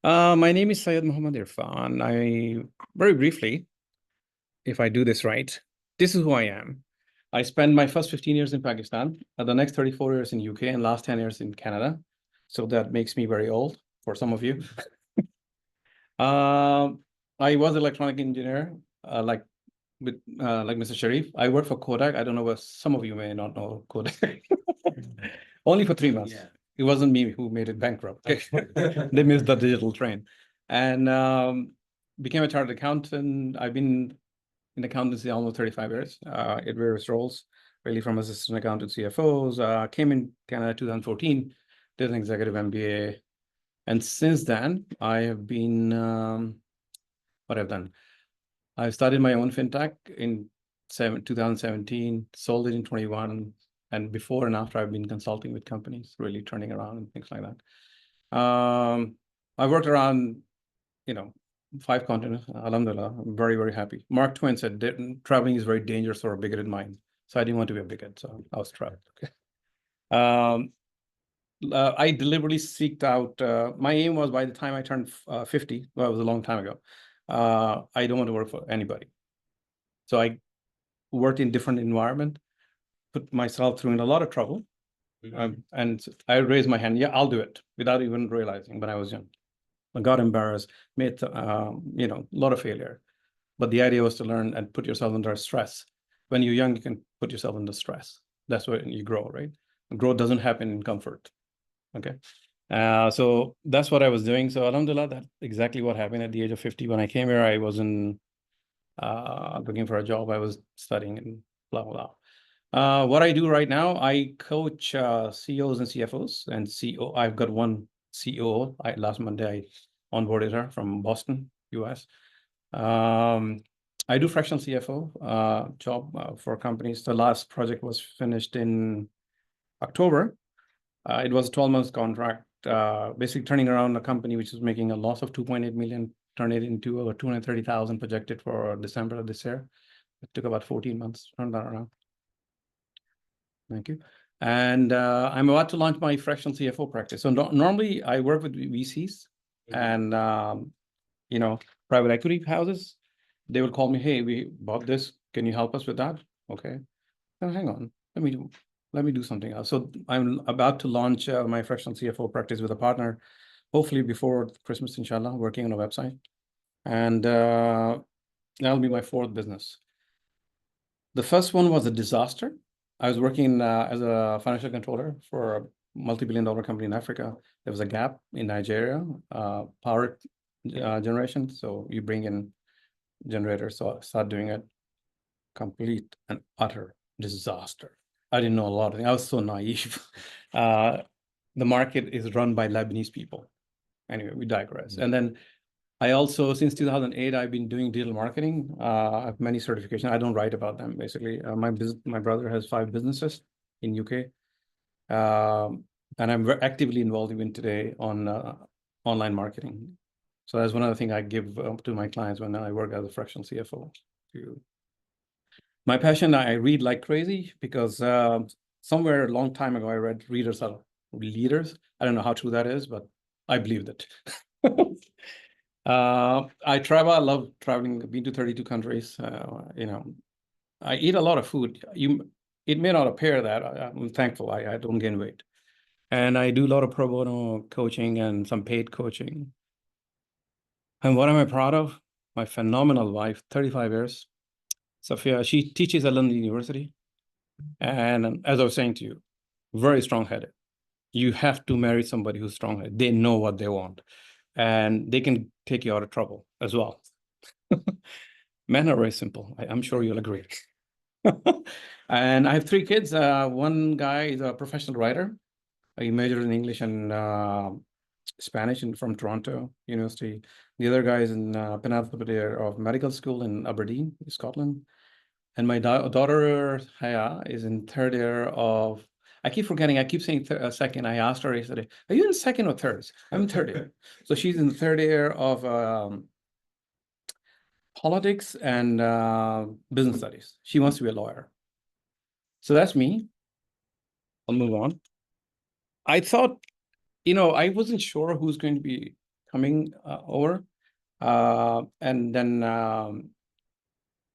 My name is Syed Irfan. Very briefly, if I do this right, this is who I am. I spent my first 15 years in Pakistan, the next 34 years in UK, and last 10 years in Canada. So that makes me very old for some of you. I was an electronic engineer, like Mr. Sharif. I worked for Kodak. I don't know what some of you may not know Kodak. Only for 3 months. Yeah. It wasn't me who made it bankrupt. They missed the digital train. And became a chartered accountant. I've been in accountancy almost 35 years at various roles, really from assistant accountant CFOs. Came in Canada 2014, did an executive MBA. And since then, I have been, what I've done. I started my own fintech in 2017, sold it in 21. And before and after, I've been consulting with companies, really turning around and things like that. I worked around, 5 continents. Alhamdulillah, I'm very, very happy. Mark Twain said traveling is very dangerous for a bigoted mind. So I didn't want to be a bigot, so I was traveling. Okay. I deliberately seeked out, my aim was by the time I turned 50, well, it was a long time ago, I don't want to work for anybody. So I worked in different environment, put myself through in a lot of trouble. And I raised my hand, yeah, I'll do it, without even realizing when I was young. I got embarrassed, made a lot of failure. But the idea was to learn and put yourself under stress. When you're young, you can put yourself under stress. That's when you grow, right? Growth doesn't happen in comfort. Okay. So that's what I was doing. So alhamdulillah, that's exactly what happened at the age of 50. When I came here, I wasn't looking for a job. I was studying and blah, blah. What I do right now, I coach CEOs and CFOs and CEO. I've got one CEO. Last Monday, I onboarded her from Boston, US. I do fractional CFO job for companies. The last project was finished in October. It was a 12-month contract, basically turning around a company which is making a loss of 2.8 million, turn it into over 230,000 projected for December of this year. It took about 14 months to turn that around. Thank you. And I'm about to launch my fractional CFO practice. So normally I work with VCs and private equity houses. They will call me, hey, we bought this. Can you help us with that? Okay. Now, hang on. Let me do something else. So I'm about to launch my fractional CFO practice with a partner, hopefully before Christmas, inshallah, working on a website. And that'll be my 4th business. The first one was a disaster. I was working as a financial controller for a multi-billion-dollar company in Africa. There was a gap in Nigeria, power generation. So you bring in generators. So I started doing it. Complete and utter disaster. I didn't know a lot of things. I was so naive. The market is run by Lebanese people. Anyway, we digress. Mm-hmm. And then I also, since 2008, I've been doing digital marketing. I have many certifications. I don't write about them, basically. My brother has 5 businesses in UK. And I'm very actively involved even today on online marketing. So that's one of the things I give to my clients when I work as a fractional CFO. My passion, I read like crazy because somewhere a long time ago, I read readers are leaders. I don't know how true that is, but I believed it. I travel. I love traveling. I've been to 32 countries. I eat a lot of food. It may not appear that. I'm thankful. I don't gain weight. And I do a lot of pro bono coaching and some paid coaching. And what am I proud of? My phenomenal wife, 35 years. Sophia, she teaches at London University. And as I was saying to you, very strong-headed. You have to marry somebody who's strong-headed. They know what they want. And they can take you out of trouble as well. Men are very simple. I'm sure you'll agree. And I have 3 kids. One guy is a professional writer. He majored in English and Spanish from Toronto University. The other guy is in penultimate year of medical school in Aberdeen, Scotland. And my daughter, Haya, is in 3rd year of, I keep forgetting, I keep saying second. I asked her yesterday, are you in 2nd or 3rd? I'm in 3rd year. So she's in the 3rd year of politics and business studies. She wants to be a lawyer. So that's me. I'll move on. I thought, I wasn't sure who's going to be coming over. And then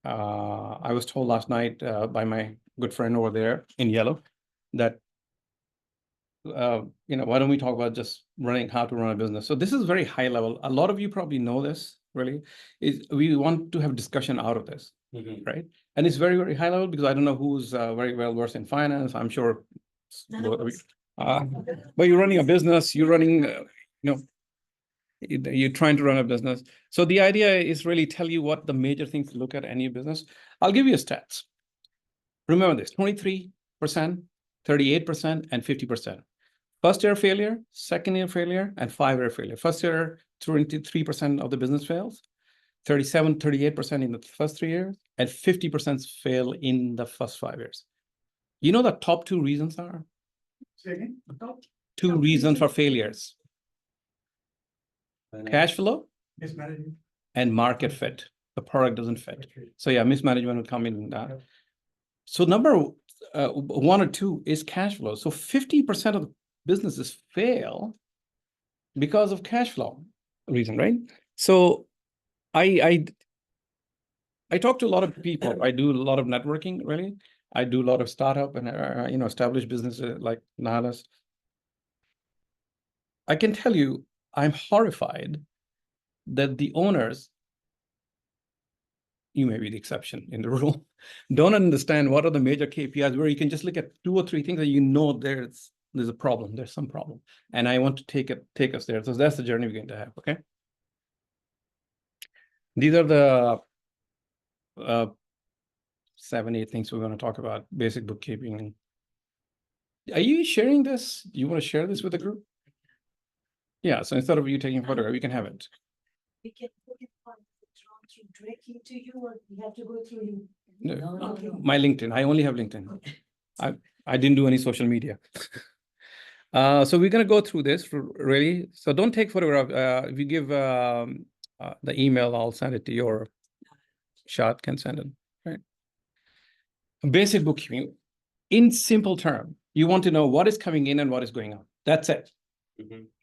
I was told last night by my good friend over there in yellow that, why don't we talk about just how to run a business? So this is very high level. A lot of you probably know this, really, is we want to have discussion out of this, right? And it's very, very high level because I don't know who's very well versed in finance. I'm sure. But you're running a business, you're running, you're trying to run a business. So the idea is really tell you what the major things to look at any business. I'll give you stats. Remember this, 23%, 38%, and 50%. First year failure, second year failure, and 5-year failure. First year, 23% of the business fails, 38% in the first 3 years, and 50% fail in the first 5 years. You know the top 2 reasons are? Say again? The top 2 reasons for failures. Cash flow, mismanagement, and market fit. The product doesn't fit. So yeah, mismanagement will come in that. So number 1 or 2 is cash flow. So 50% of the businesses fail because of cash flow reason, right? So I talk to a lot of people. I do a lot of networking, really. I do a lot of startup and established businesses like Nalas. I can tell you, I'm horrified that the owners, you may be the exception in the rule, don't understand what are the major KPIs where you can just look at 2 or 3 things that there's a problem, there's some problem. And I want to take us there. So that's the journey we're going to have, okay? These are the 7, 8 things we're going to talk about, basic bookkeeping. Are you sharing this? You want to share this with the group? Yeah, so instead of you taking a photograph, you can have it. We can drawn directly to you, or we have to go through you? No, my LinkedIn. I only have LinkedIn. I didn't do any social media. So we're going to go through this really. So don't take photograph. If you give the email, I'll send it to your shot can send it. Right. Basic bookkeeping. In simple term, you want to know what is coming in and what is going out. That's it.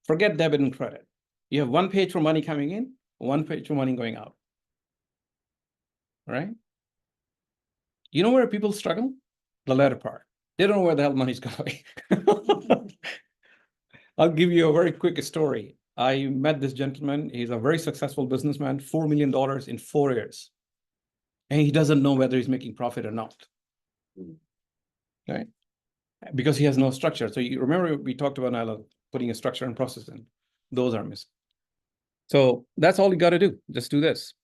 Forget debit and credit. You have 1 page for money coming in, 1 page for money going out. All right. You know where people struggle? The latter part. They don't know where the hell money's going. I'll give you a very quick story. I met this gentleman. He's a very successful businessman, $4 million in 4 years. And he doesn't know whether he's making profit or not. Right? Because he has no structure. So you remember we talked about putting a structure and process in. Those are missing. So that's all you got to do. Just do this.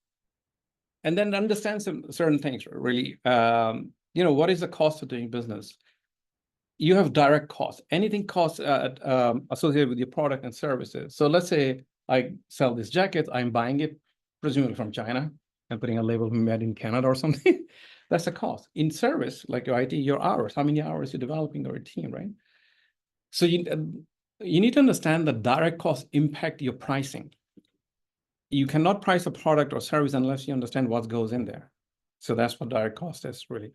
And then understand some certain things, really. What is the cost of doing business? You have direct costs. Anything costs associated with your product and services. So let's say I sell this jacket. I'm buying it, presumably from China, and putting a label made in Canada or something. That's a cost. In service, like your IT, your hours, how many hours you're developing your team, right? So you need to understand that direct costs impact your pricing. You cannot price a product or service unless you understand what goes in there. So that's what direct cost is, really.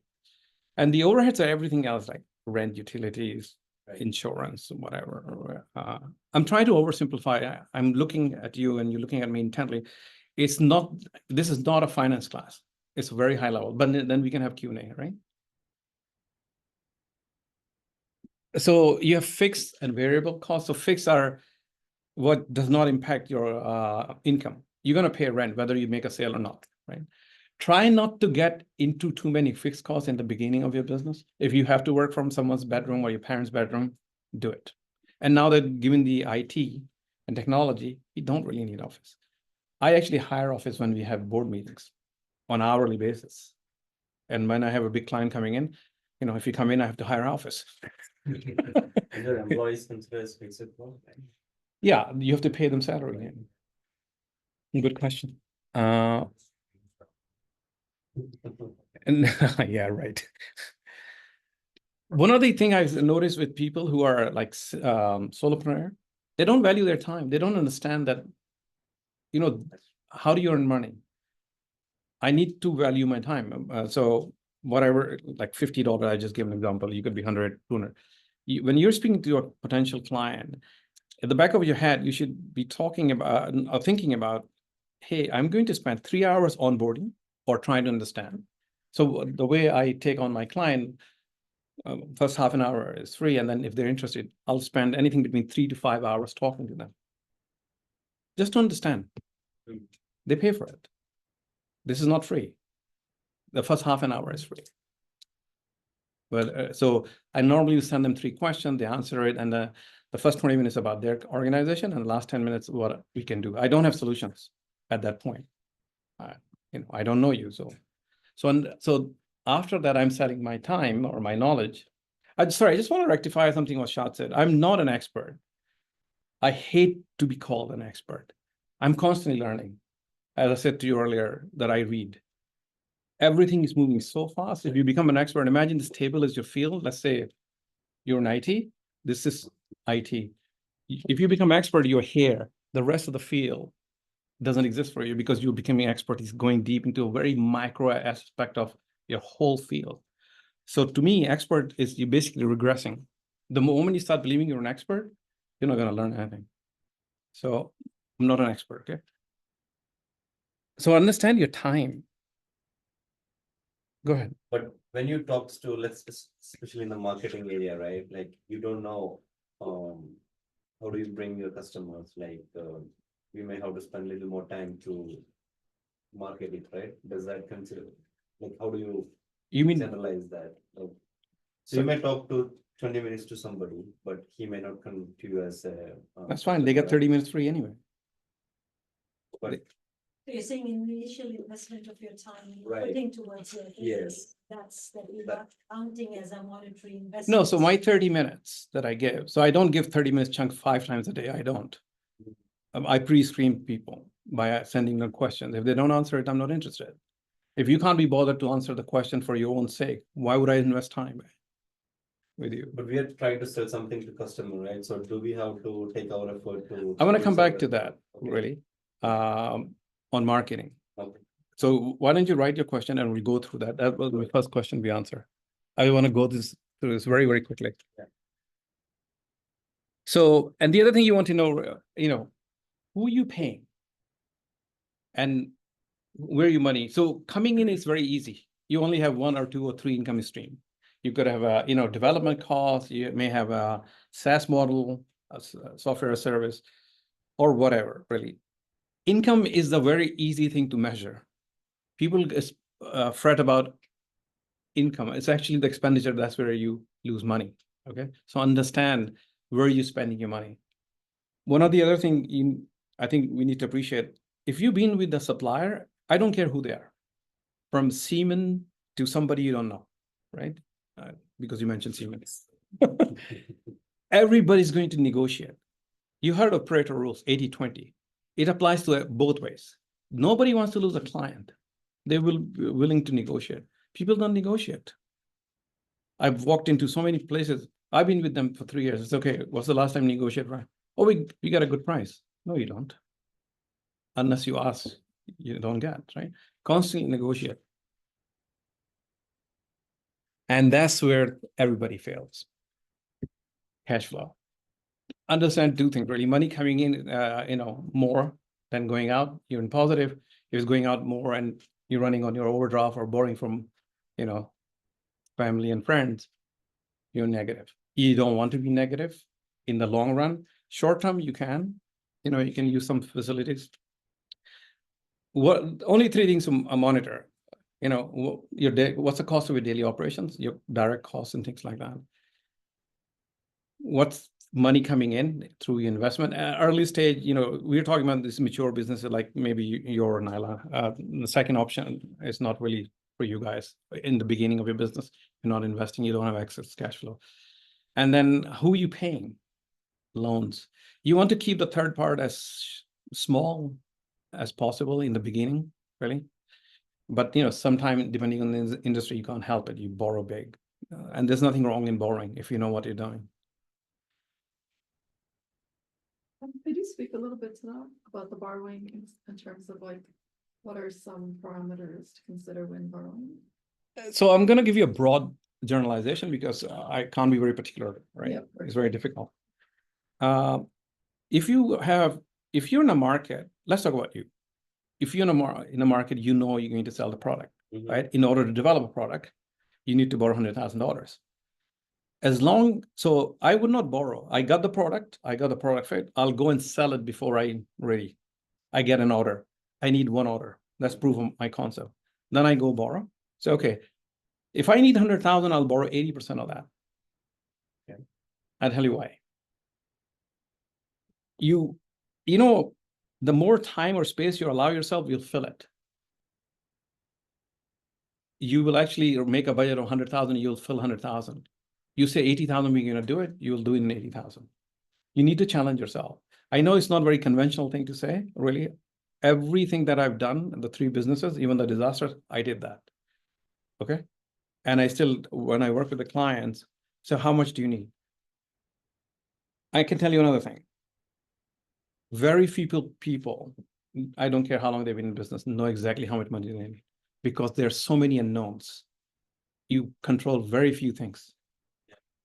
And the overheads are everything else, like rent, utilities, insurance, whatever. I'm trying to oversimplify. I'm looking at you and you're looking at me intently. This is not a finance class. It's very high level, but then we can have Q&A, right? So you have fixed and variable costs. So fixed are what does not impact your income. You're going to pay rent, whether you make a sale or not, right? Try not to get into too many fixed costs in the beginning of your business. If you have to work from someone's bedroom or your parents' bedroom, do it. And now that given the IT and technology, you don't really need office. I actually hire office when we have board meetings on an hourly basis. And when I have a big client coming in, if you come in, I have to hire office. And your employees consider as fixed cost? Yeah, you have to pay them salary. Good question. And yeah, right. One other thing I've noticed with people who are like solopreneur, they don't value their time. They don't understand that, how do you earn money? I need to value my time. So whatever, like $50, I just give an example. You could be 100, 200. When you're speaking to your potential client, at the back of your head, you should be talking about or thinking about, hey, I'm going to spend 3 hours onboarding or trying to understand. So the way I take on my client, first half an hour is free. And then if they're interested, I'll spend anything between 3 to 5 hours talking to them. Just to understand. They pay for it. This is not free. The first half an hour is free. But so I normally send them 3 questions, they answer it, and the first 20 minutes about their organization, and the last 10 minutes what we can do. I don't have solutions at that point. I don't know you, so after that, I'm selling my time or my knowledge. Sorry, I just want to rectify something what Shad said. I'm not an expert. I hate to be called an expert. I'm constantly learning. As I said to you earlier, that I read. Everything is moving so fast. If you become an expert, imagine this table is your field. Let's say you're in IT. This is IT. If you become expert, you're here. The rest of the field doesn't exist for you because you're becoming expert is going deep into a very micro aspect of your whole field. So to me, expert is you basically regressing. The moment you start believing you're an expert, you're not going to learn anything. So I'm not an expert, okay? So understand your time. Go ahead. But when you talk to, especially in the marketing area, right? Like you don't know, how do you bring your customers? Like, you may have to spend a little more time to market it, right? Does that consider, like, how do you mean generalize that? Like, so you may talk to 20 minutes to somebody, but he may not come to you as a. That's fine. They get 30 minutes free anyway. But So you're saying initial investment of your time, you're Right. putting towards your Yes. business, that's that you're not counting as a monetary investment. No, so my 30 minutes that I give, so I don't give 30 minutes chunk 5 times a day. I don't. I pre-screen people by sending them questions. If they don't answer it, I'm not interested. If you can't be bothered to answer the question for your own sake, why would I invest time with you? But we are trying to sell something to customer, right? So do we have to take our effort to? I want to come back to Okay. that, really, on marketing. Okay. So why don't you write your question and we'll go through that. That was my first question we answer. I want to go through this very, very quickly. Yeah. So, and the other thing you want to know, who you paying and where your money. So coming in is very easy. You only have 1 or 2 or 3 income stream. You could have a, development cost. You may have a SaaS model, a software service, or whatever, really. Income is a very easy thing to measure. People fret about income. It's actually the expenditure. That's where you lose money. Okay. So understand where you're spending your money. One of the other thing I think we need to appreciate, if you've been with the supplier, I don't care who they are, from Siemens to somebody you don't know, right? Because you mentioned Siemens. Everybody's going to negotiate. You heard of Pareto rules, 80-20. It applies to both ways. Nobody wants to lose a client. They will be willing to negotiate. People don't negotiate. I've walked into so many places. I've been with them for 3 years. It's okay. What's the last time you negotiated, right? Oh, we got a good price. No, you don't. Unless you ask, you don't get, right? Constantly negotiate. And that's where everybody fails. Cash flow. Understand 2 things, really. Money coming in, more than going out, you're in positive. If it's going out more and you're running on your overdraft or borrowing from, family and friends, you're negative. You don't want to be negative in the long run. Short term, you can, you can use some facilities. Only 3 things to monitor. What's the cost of your daily operations, your direct costs and things like that. What's money coming in through your investment? Early stage, we're talking about this mature business like maybe your Nyla. The second option is not really for you guys. In the beginning of your business, you're not investing, you don't have excess cash flow. And then who are you paying? Loans. You want to keep the third part as small as possible in the beginning, really. But sometimes depending on the industry, you can't help it. You borrow big, and there's nothing wrong in borrowing if you know what you're doing. Could you speak a little bit to that about the borrowing in terms of like, what are some parameters to consider when borrowing? So I'm going to give you a broad generalization because I can't be very particular, right? Yeah, right. It's very difficult. if you're in a market, let's talk about you. If you're in a market, you know you're going to sell the product, right? In order to develop a product, you need to borrow $100,000. So I would not borrow. I got the product fit. I'll go and sell it before I'm ready. I get an order. I need one order. That's proof of my concept. Then I go borrow. So, okay, if I need 100,000, I'll borrow 80% of that. Okay. I'll tell you why. You know, the more time or space you allow yourself, you'll fill it. You will actually make a budget of 100,000, you'll fill 100,000. You say 80,000, we're going to do it, you'll do it in 80,000. You need to challenge yourself. I know it's not a very conventional thing to say, really. Everything that I've done in the 3 businesses, even the disasters, I did that. Okay. And I still, when I work with the clients, so how much do you need? I can tell you another thing. Very few people, I don't care how long they've been in business, know exactly how much money they need, because there's so many unknowns. You control very few things,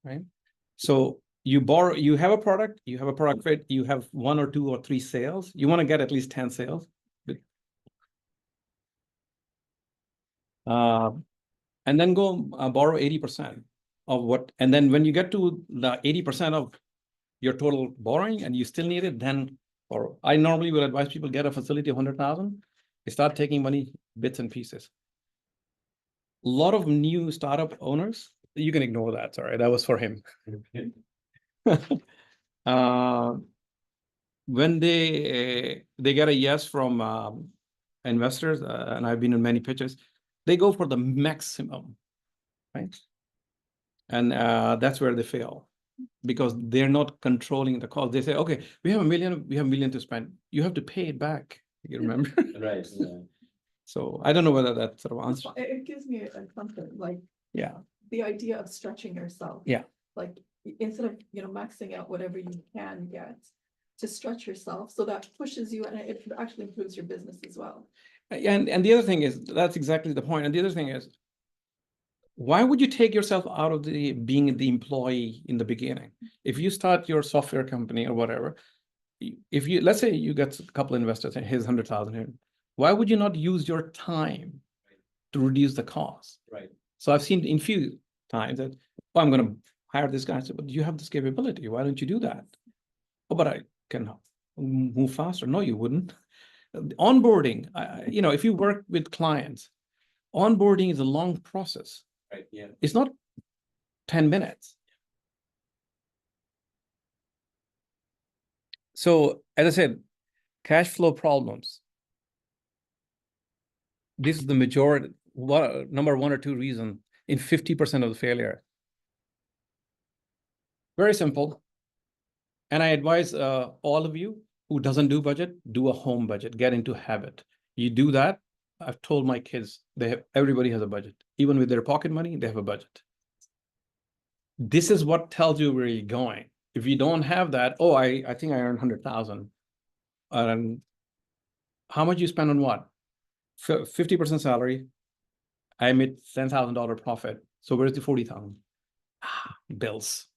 right? So you have a product fit, you have 1 or 2 or 3 sales. You want to get at least 10 sales. And then go borrow 80% of what, and then when you get to the 80% of your total borrowing and you still need it, then borrow. I normally will advise people get a facility of 100,000. They start taking money bits and pieces. A lot of new startup owners, you can ignore that. Sorry, that was for him. When they get a yes from investors, and I've been in many pitches, they go for the maximum, right? And that's where they fail, because they're not controlling the cost. They say, okay, we have $1 million to spend. You have to pay it back. You remember? Right. Yeah. So I don't know whether that sort of answers. It gives me a comfort, like Yeah. the idea of stretching yourself. Yeah. Like instead of, maxing out whatever you can get, to stretch yourself. So that pushes you and it actually improves your business as well. And the other thing is, that's exactly the point. And the other thing is, why would you take yourself out of being the employee in the beginning? If you start your software company or whatever, if you, let's say you get a couple of investors and here's 100,000 here, why would you not use your time to reduce the cost? Right. So I've seen in few times that, oh, I'm going to hire this guy. I said, but you have this capability. Why don't you do that? Oh, but I can move faster. No, you wouldn't. Onboarding, if you work with clients, onboarding is a long process. Right. Yeah. It's not 10 minutes. So as I said, cash flow problems. This is the majority, number 1 or 2 reason in 50% of the failure. Very simple. And I advise all of you who doesn't do budget, do a home budget, get into habit. You do that. I've told my kids, everybody has a budget. Even with their pocket money, they have a budget. This is what tells you where you're going. If you don't have that, oh, I think I earned 100,000. How much you spend on what? 50% salary. I made $10,000 profit. So where's the 40,000? Bills.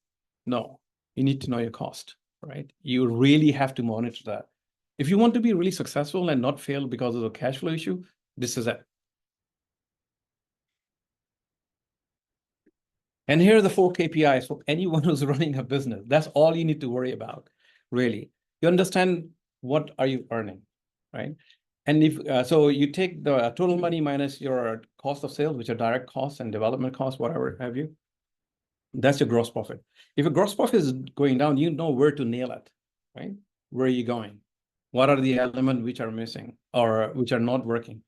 No, you need to know your cost, right? You really have to monitor that. If you want to be really successful and not fail because of a cash flow issue, this is it. And here are the 4 KPIs for anyone who's running a business. That's all you need to worry about, really. You understand what are you earning, right? And if so, you take the total money minus your cost of sales, which are direct costs and development costs, whatever have you. That's your gross profit. If your gross profit is going down, you know where to nail it, right? Where are you going? What are the elements which are missing or which are not working?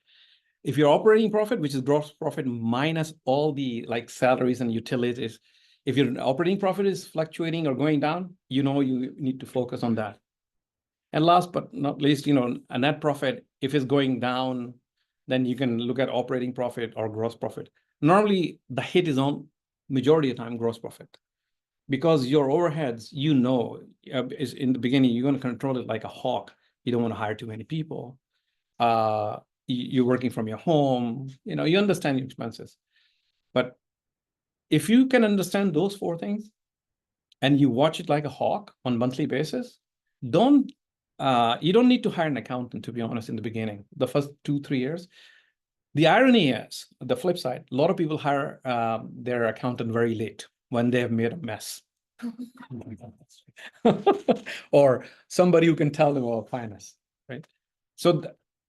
If your operating profit, which is gross profit minus all the salaries and utilities, if your operating profit is fluctuating or going down, you need to focus on that. And last but not least, a net profit, if it's going down, then you can look at operating profit or gross profit. Normally, the hit is on majority of the time gross profit, because your overheads, is in the beginning, you're going to control it like a hawk. You don't want to hire too many people. You're working from your home, you understand your expenses. But if you can understand those 4 things and you watch it like a hawk on a monthly basis, don't, you don't need to hire an accountant, to be honest, in the beginning, the first 2, 3 years. The irony is, the flip side, a lot of people hire their accountant very late when they have made a mess. Or somebody who can tell them about finance, right? So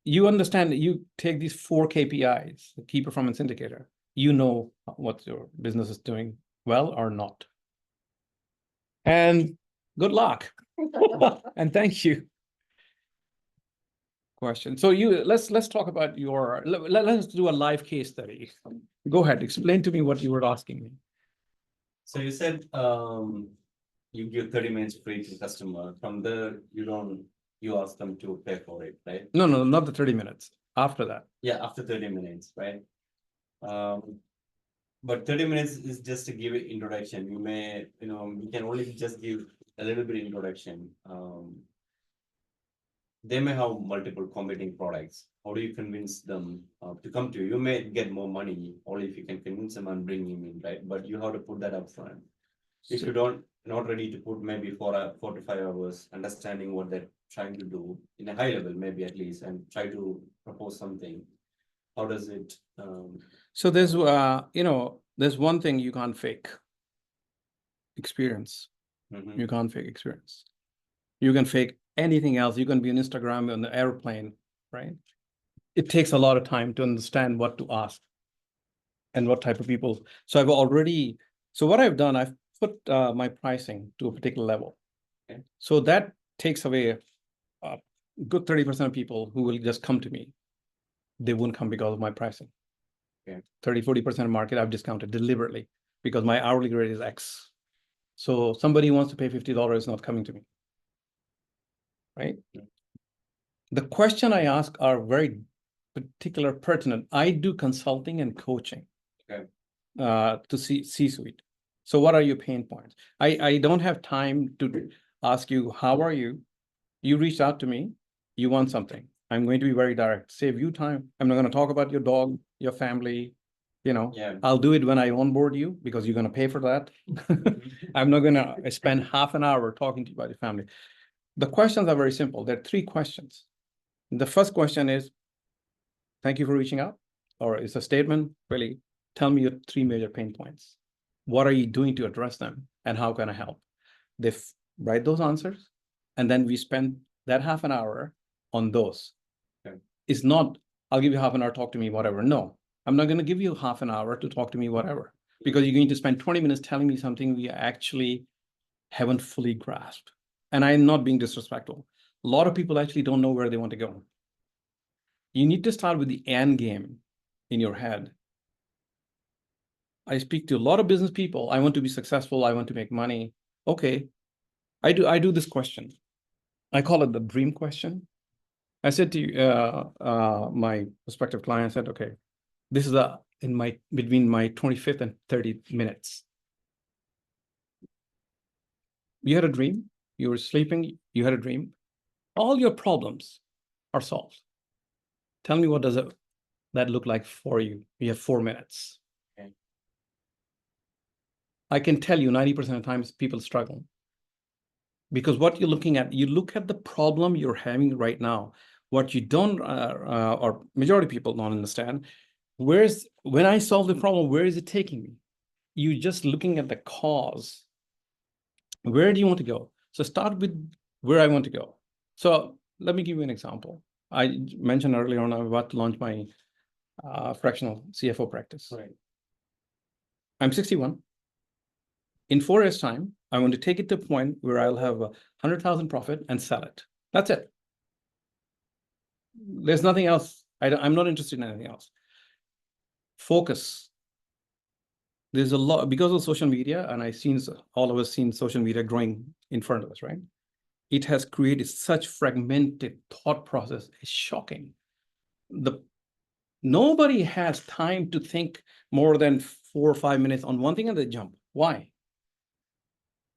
you understand that you take these 4 KPIs, the key performance indicator, you know what your business is doing well or not. And good luck. And thank you. Question. So let's talk about your, let's do a live case study. Go ahead, explain to me what you were asking me. So you said, you give 30 minutes free to the customer. From there, you ask them to pay for it, right? No, not the 30 minutes. After that. Yeah, after 30 minutes, right? But 30 minutes is just to give it introduction. You can only just give a little bit introduction. They may have multiple competing products. How do you convince them to come to you? You may get more money only if you can convince them and bring him in, right? But you have to put that up front. If you not ready to put maybe 4 to 5 hours, understanding what they're trying to do in a high level, maybe at least, and try to propose something. How does it? So there's, there's one thing you can't fake. Experience. Mhm. You can't fake experience. You can fake anything else. You can be on Instagram, on the airplane, right? It takes a lot of time to understand what to ask and what type of people. So what I've done, I've put my pricing to a particular level. Okay. So that takes away a good 30% of people who will just come to me. They won't come because of my pricing. Okay. 30-40% of market I've discounted deliberately because my hourly rate is X. So somebody who wants to pay $50 is not coming to me. Right? Yeah. The question I ask are very particular, pertinent. I do consulting and coaching. Okay. To C-suite. So what are your pain points? I don't have time to ask you, how are you? You reached out to me, you want something. I'm going to be very direct, save you time. I'm not going to talk about your dog, your family, Yeah. I'll do it when I onboard you because you're going to pay for that. I'm not going to spend half an hour talking to you about your family. The questions are very simple. There are 3 questions. The first question is, thank you for reaching out, or it's a statement, really, tell me your 3 major pain points. What are you doing to address them? And how can I help? They write those answers, and then we spend that half an hour on those. Okay. It's not, I'll give you half an hour, talk to me, whatever. No, I'm not going to give you half an hour to talk to me, whatever, because you're going to spend 20 minutes telling me something we actually haven't fully grasped. And I'm not being disrespectful. A lot of people actually don't know where they want to go. You need to start with the end game in your head. I speak to a lot of business people. I want to be successful. I want to make money. Okay. I do this question. I call it the dream question. I said to my prospective client, I said, okay, this is between my 25th and 30th minutes. You had a dream, you were sleeping, you had a dream. All your problems are solved. Tell me, what does that look like for you? You have 4 minutes. Okay. I can tell you 90% of the times people struggle. Because what you're looking at, you look at the problem you're having right now. What you don't, or majority of people don't understand, when I solve the problem, where is it taking me? You're just looking at the cause. Where do you want to go? So start with where I want to go. So let me give you an example. I mentioned earlier on, I'm about to launch my fractional CFO practice. Right. I'm 61. In 4 years' time, I want to take it to a point where I'll have 100,000 profit and sell it. That's it. There's nothing else. I'm not interested in anything else. Focus. There's a lot, because of social media, and all of us seen social media growing in front of us, right? It has created such fragmented thought process. It's shocking. Nobody has time to think more than 4 or 5 minutes on one thing and they jump. Why?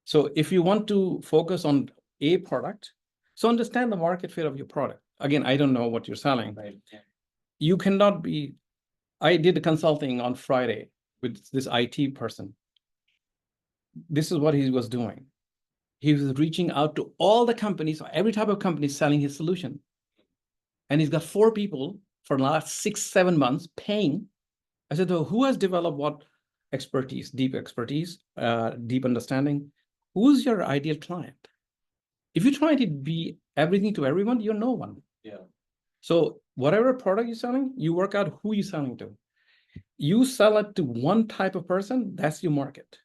So if you want to focus on a product, so understand the market fit of your product. Again, I don't know what you're selling. Right. Yeah. You cannot be, I did consulting on Friday with this IT person. This is what he was doing. He was reaching out to all the companies, every type of company selling his solution. And he's got 4 people for the last 6, 7 months paying. I said, who has developed what expertise, deep understanding? Who's your ideal client? If you try to be everything to everyone, you're no one. Yeah. So whatever product you're selling, you work out who you're selling to. You sell it to one type of person, that's your market.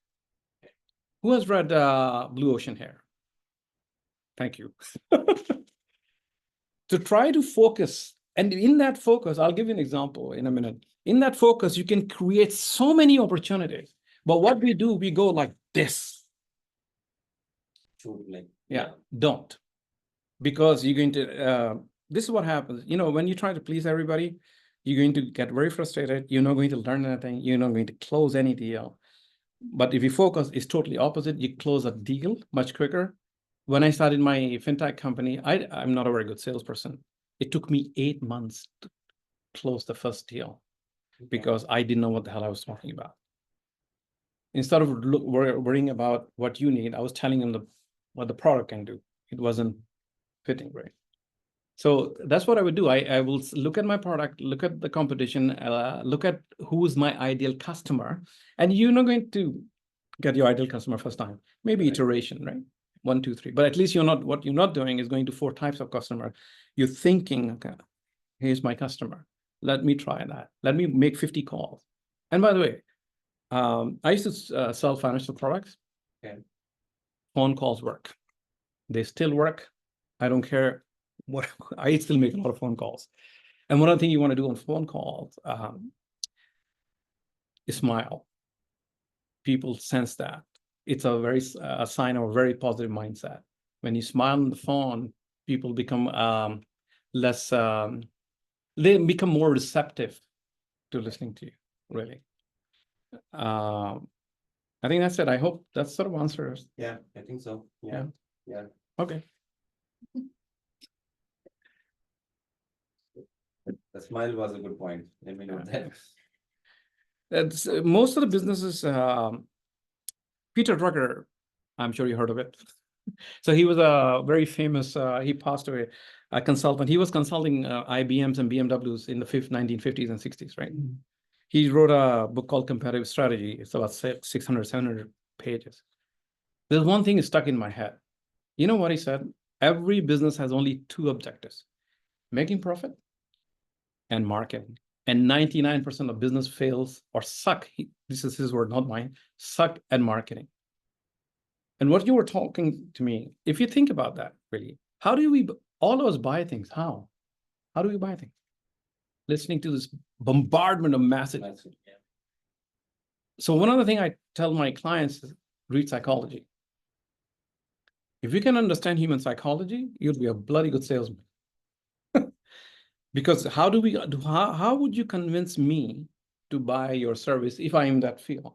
Who has read Blue Ocean Hair? Thank you. To try to focus, and in that focus, I'll give you an example in a minute. In that focus, you can create so many opportunities. But what we do, we go like this. True, like, Yeah, don't. Because you're going to, this is what happens. You know, when you try to please everybody, you're going to get very frustrated. You're not going to learn anything. You're not going to close any deal. But if you focus, it's totally opposite. You close a deal much quicker. When I started my fintech company, I'm not a very good salesperson. It took me 8 months to close the first deal because I didn't know what the hell I was talking about. Instead of worrying about what you need, I was telling them what the product can do. It wasn't fitting right. So that's what I would do. I will look at my product, look at the competition, look at who's my ideal customer. And you're not going to get your ideal customer first time. Maybe iteration, right? 1, 2, 3. But at least what you're not doing is going to 4 types of customer. You're thinking, okay, here's my customer. Let me try that. Let me make 50 calls. And by the way, I used to sell financial products. Okay. Phone calls work. They still work. I don't care what, I still make a lot of phone calls. And one of the things you want to do on phone calls is smile. People sense that. It's a sign of a very positive mindset. When you smile on the phone, people become they become more receptive to listening to you, really. I think that's it. I hope that sort of answers. Yeah, I think so. Yeah. Okay. The smile was a good point. Let me know that. That's most of the businesses. Peter Drucker, I'm sure you heard of it. So he was a very famous. He passed away. A consultant. He was consulting IBMs and BMWs in the 1950s and 60s, right? Mm-hmm. He wrote a book called Competitive Strategy. It's about 600, 700 pages. There's one thing stuck in my head. You know what he said? Every business has only 2 objectives: making profit and marketing. And 99% of business fails or suck. This is his word, not mine. Suck at marketing. And what you were talking to me, if you think about that, really, how do we all of us buy things? How do we buy things? Listening to this bombardment of messages. Yeah. So one other thing I tell my clients is read psychology. If you can understand human psychology, you'll be a bloody good salesman. Because how would you convince me to buy your service if I'm in that field?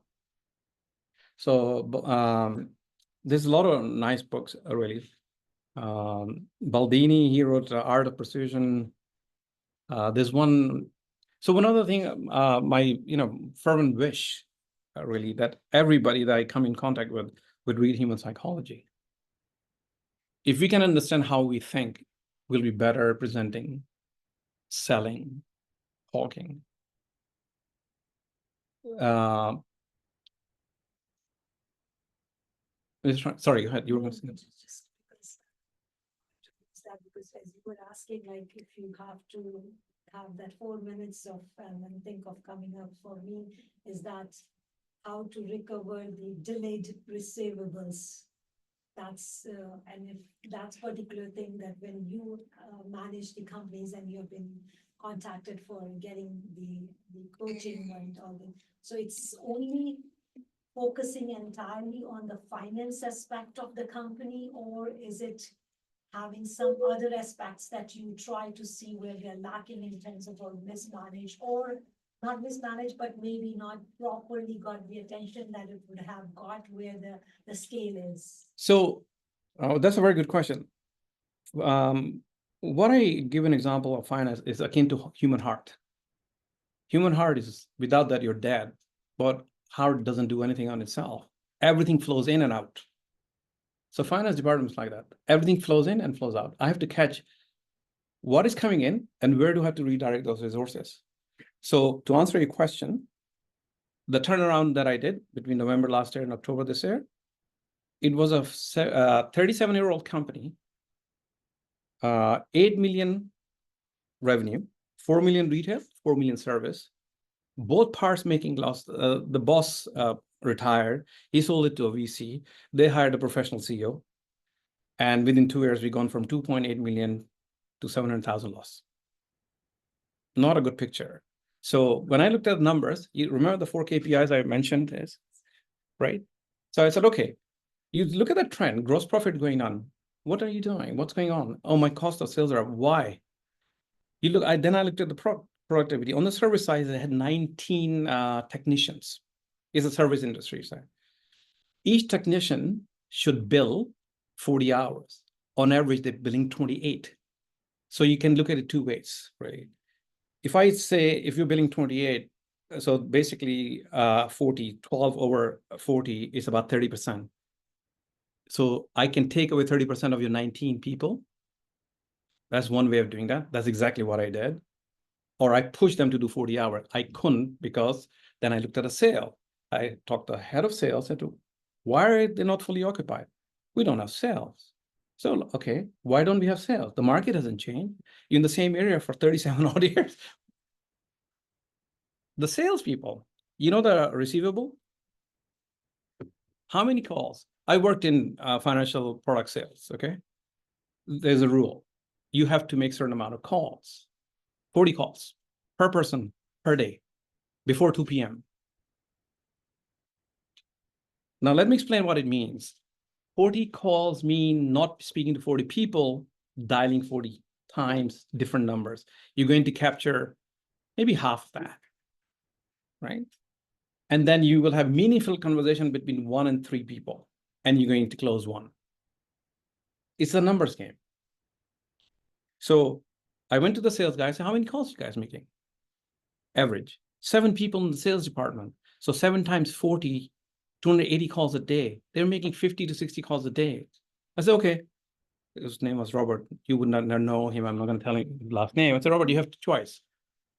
So there's a lot of nice books, really. Baldini, he wrote Art of Persuasion. There's one. So one other thing, my fervent wish, really, that everybody that I come in contact with would read human psychology. If we can understand how we think, we'll be better at presenting, selling, talking. Sorry, go ahead. You were going to say Just because as you were asking, like if you have to have that 4 minutes of and think of coming up for me, is that how to recover the delayed receivables. That's and if that's particular thing that when you manage the companies and you have been contacted for getting the coaching and all that, so it's only focusing entirely on the finance aspect of the company, or is it having some other aspects that you try to see where they're lacking in terms of or mismanaged, or not mismanaged, but maybe not properly got the attention that it would have got where the scale is? So that's a very good question. What I give an example of finance is akin to human heart. Human heart is, without that, you're dead. But heart doesn't do anything on itself. Everything flows in and out. So finance department is like that. Everything flows in and flows out. I have to catch what is coming in and where do I have to redirect those resources. So to answer your question, the turnaround that I did between November last year and October this year, it was a 37-year-old company, 8 million revenue, 4 million retail, 4 million service, both parts making loss. The boss retired. He sold it to a VC. They hired a professional CEO. And within 2 years, we've gone from 2.8 million to 700,000 loss. Not a good picture. So when I looked at the numbers, you remember the 4 KPIs I mentioned is, right? So I said, okay, you look at the trend, gross profit going on. What are you doing? What's going on? Oh, my cost of sales are up. Why? You look, then I looked at the productivity. On the service side, they had 19 technicians. It's a service industry. So each technician should bill 40 hours. On average, they're billing 28. So you can look at it two ways, right? If I say, if you're billing 28, so basically 40, 12 over 40 is about 30%. So I can take away 30% of your 19 people. That's one way of doing that. That's exactly what I did. Or I pushed them to do 40 hours. I couldn't because then I looked at a sale. I talked to the head of sales and to, why are they not fully occupied? We don't have sales. So, okay, why don't we have sales? The market hasn't changed. You're in the same area for 37 odd years. The salespeople, you know the receivable? How many calls? I worked in financial product sales, okay? There's a rule. You have to make a certain amount of calls, 40 calls per person per day before 2 p.m. Now, let me explain what it means. 40 calls mean not speaking to 40 people, dialing 40 times different numbers. You're going to capture maybe half of that, right? And then you will have meaningful conversation between 1 and 3 people, and you're going to close one. It's a numbers game. So I went to the sales guy, I said, how many calls are you guys making? Average, 7 people in the sales department. So 7 times 40, 280 calls a day. They're making 50 to 60 calls a day. I said, okay. His name was Robert. You would not know him. I'm not going to tell him his last name. I said, Robert, you have a choice.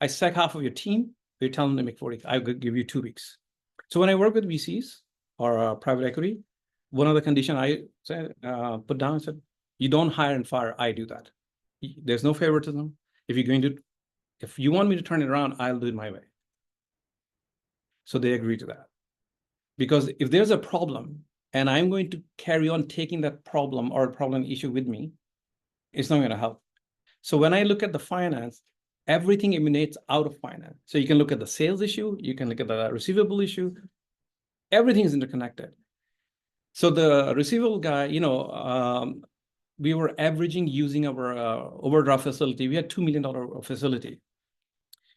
I sack half of your team. You tell them to make 40. I could give you 2 weeks. So when I work with VCs or private equity, one of the conditions I said, put down, I said, you don't hire and fire. I do that. There's no favoritism. If you want me to turn it around, I'll do it my way. So they agree to that. Because if there's a problem and I'm going to carry on taking that problem or problem issue with me, it's not going to help. So when I look at the finance, everything emanates out of finance. So you can look at the sales issue, you can look at the receivable issue, everything is interconnected. So the receivable guy, we were averaging using our overdraft facility. We had $2 million facility.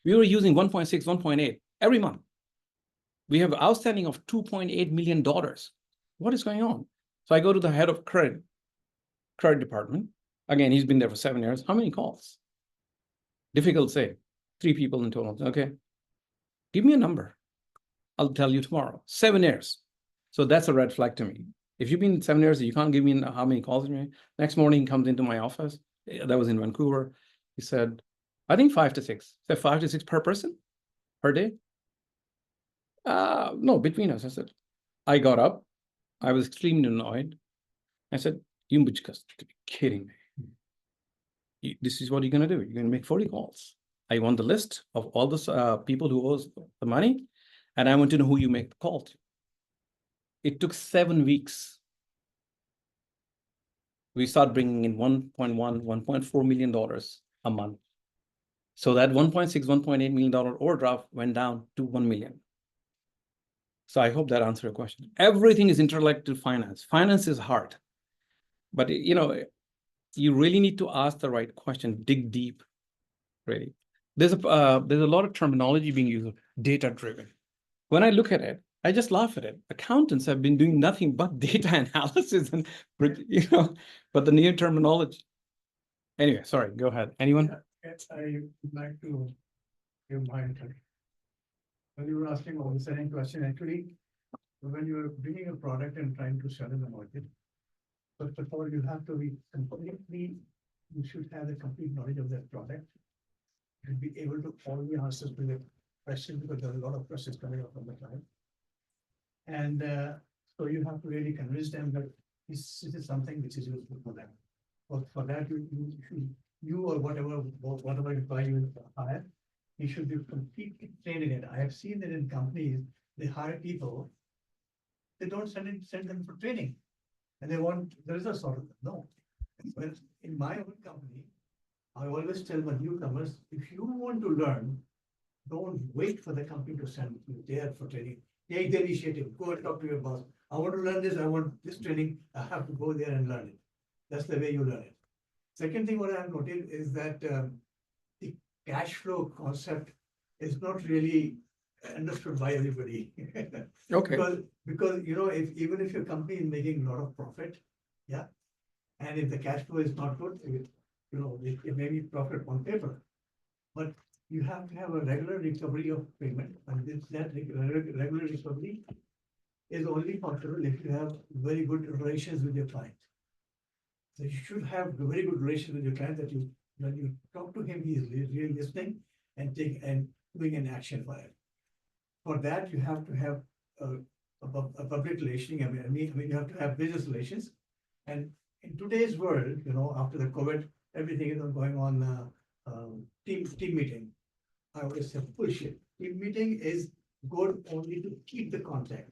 We were using 1.6, 1.8 every month. We have outstanding of $2.8 million. What is going on? So I go to the head of credit department. Again, he's been there for 7 years. How many calls? Difficult to say. 3 people in total. Okay. Give me a number. I'll tell you tomorrow. 7 years. So that's a red flag to me. If you've been 7 years, you can't give me how many calls you made. Next morning, he comes into my office. That was in Vancouver. He said, I think 5 to 6. I said 5 to 6 per person per day? No, between us. I said, I got up. I was extremely annoyed. I said, you must be kidding me. This is what you're going to do. You're going to make 40 calls. I want the list of all the people who owes the money, and I want to know who you make the call to. It took 7 weeks. We start bringing in $1.4 million a month. So that $1.6, $1.8 million overdraft went down to $1 million. So I hope that answered your question. Everything is interlinked to finance. Finance is hard, but you really need to ask the right question, dig deep, really. There's a lot of terminology being used, data-driven. When I look at it, I just laugh at it. Accountants have been doing nothing but data analysis and, but the new terminology. Anyway, sorry, go ahead. Anyone? Yes, I would like to give my input. When you were asking about the selling question, actually, when you are bringing a product and trying to sell in the market, First of all, you have to be completely, you should have the complete knowledge of that product. And be able to all the answers to the question, because there are a lot of questions coming up from the client. And so you have to really convince them that this is something which is useful for them. For that, you or whatever employee you hire, you should be completely trained in it. I have seen that in companies, they hire people, they don't send them for training. And they want the results out of them. No. Well, in my own company, I always tell my newcomers, if you want to learn, don't wait for the company to send you there for training. Take the initiative, go and talk to your boss. I want to learn this, I want this training, I have to go there and learn it. That's the way you learn it. Second thing what I have noted is that the cash flow concept is not really understood by everybody. Okay. Because you know, even if your company is making a lot of profit, yeah, and if the cash flow is not good, it may be profit on paper, but you have to have a regular recovery of payment, and that regular recovery is only possible if you have very good relations with your client. So you should have very good relations with your client, that when you talk to him, he is really listening and doing an action for it. For that, you have to have a public relation. I mean, you have to have business relations. And in today's world, after the COVID, everything is going on team meeting. I always say bullshit. Team meeting is good only to keep the contact.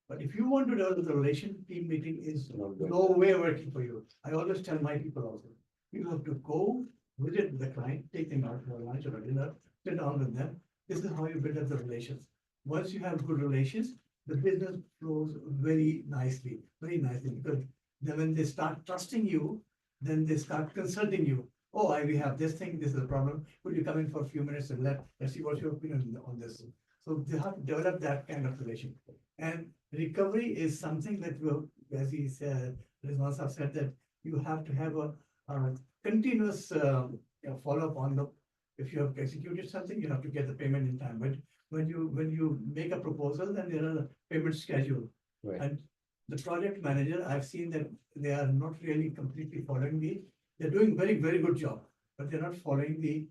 But if you want to develop the relation, team meeting is no way working for you. I always tell my people also, you have to go visit the client, take them out for lunch or dinner, sit down with them. This is how you build up the relations. Once you have good relations, the business flows very nicely, because then when they start trusting you, then they start consulting you. Oh, we have this thing, this is a problem. Could you come in for a few minutes and let's see what's your opinion on this. So they have to develop that kind of relationship. And recovery is something that as he said, Rizwan Saab said, that you have to have a continuous follow-up on if you have executed something, you have to get the payment in time. But when you make a proposal, then there are a payment schedule. Right. And the project manager, I've seen that they are not really completely following they're doing very, very good job, but they're not following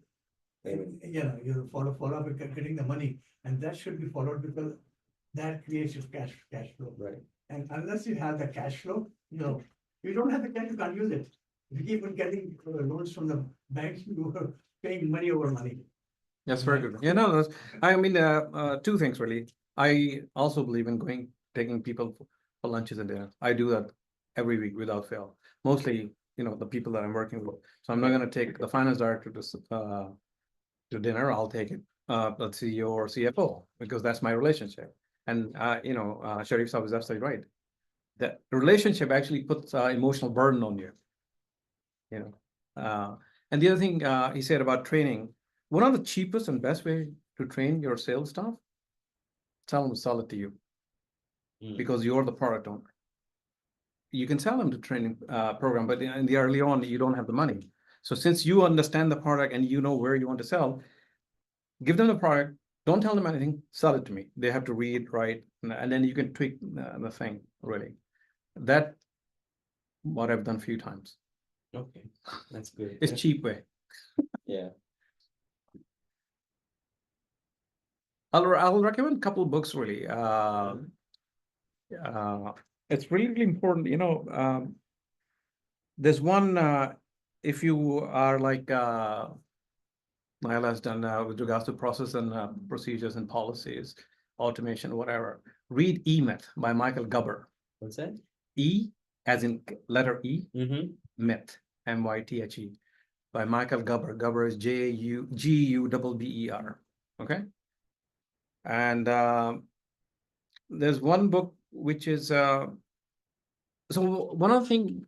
follow up and getting the money. And that should be followed, because that creates your cash flow. Right. And unless you have the cash flow, you don't have the cash, you can't use it. If you keep on getting loans from the banks, you are paying money over money. That's very good. Yeah, no, I mean, two things really. I also believe in taking people for lunches and dinner. I do that every week without fail. Mostly, the people that I'm working with. So I'm not going to take the finance director to dinner. I'll take it, the CEO or CFO, because that's my relationship. And Sharif Saab is absolutely right. That relationship actually puts emotional burden on you. And the other thing he said about training, one of the cheapest and best way to train your sales staff, tell them to sell it to you, because you're the product owner. You can sell them the training program, but in the early on, you don't have the money. So since you understand the product and you know where you want to sell, give them the product. Don't tell them anything. Sell it to me. They have to read, write, and then you can tweak the thing. Really, that what I've done a few times. Okay, that's good. It's cheap way. Yeah. I'll recommend a couple of books really. It's really, really important. There's one, if you are like Naila has done with regards to process and procedures and policies, automation, whatever. Read E-Myth by Michael Gubber. What's that? E as in letter E, Mm-hmm. Myth, M-Y-T-H-E, by Michael Gubber. Gubber is G-U-B-B-E-R. Okay. And there's one book which is so one of the things,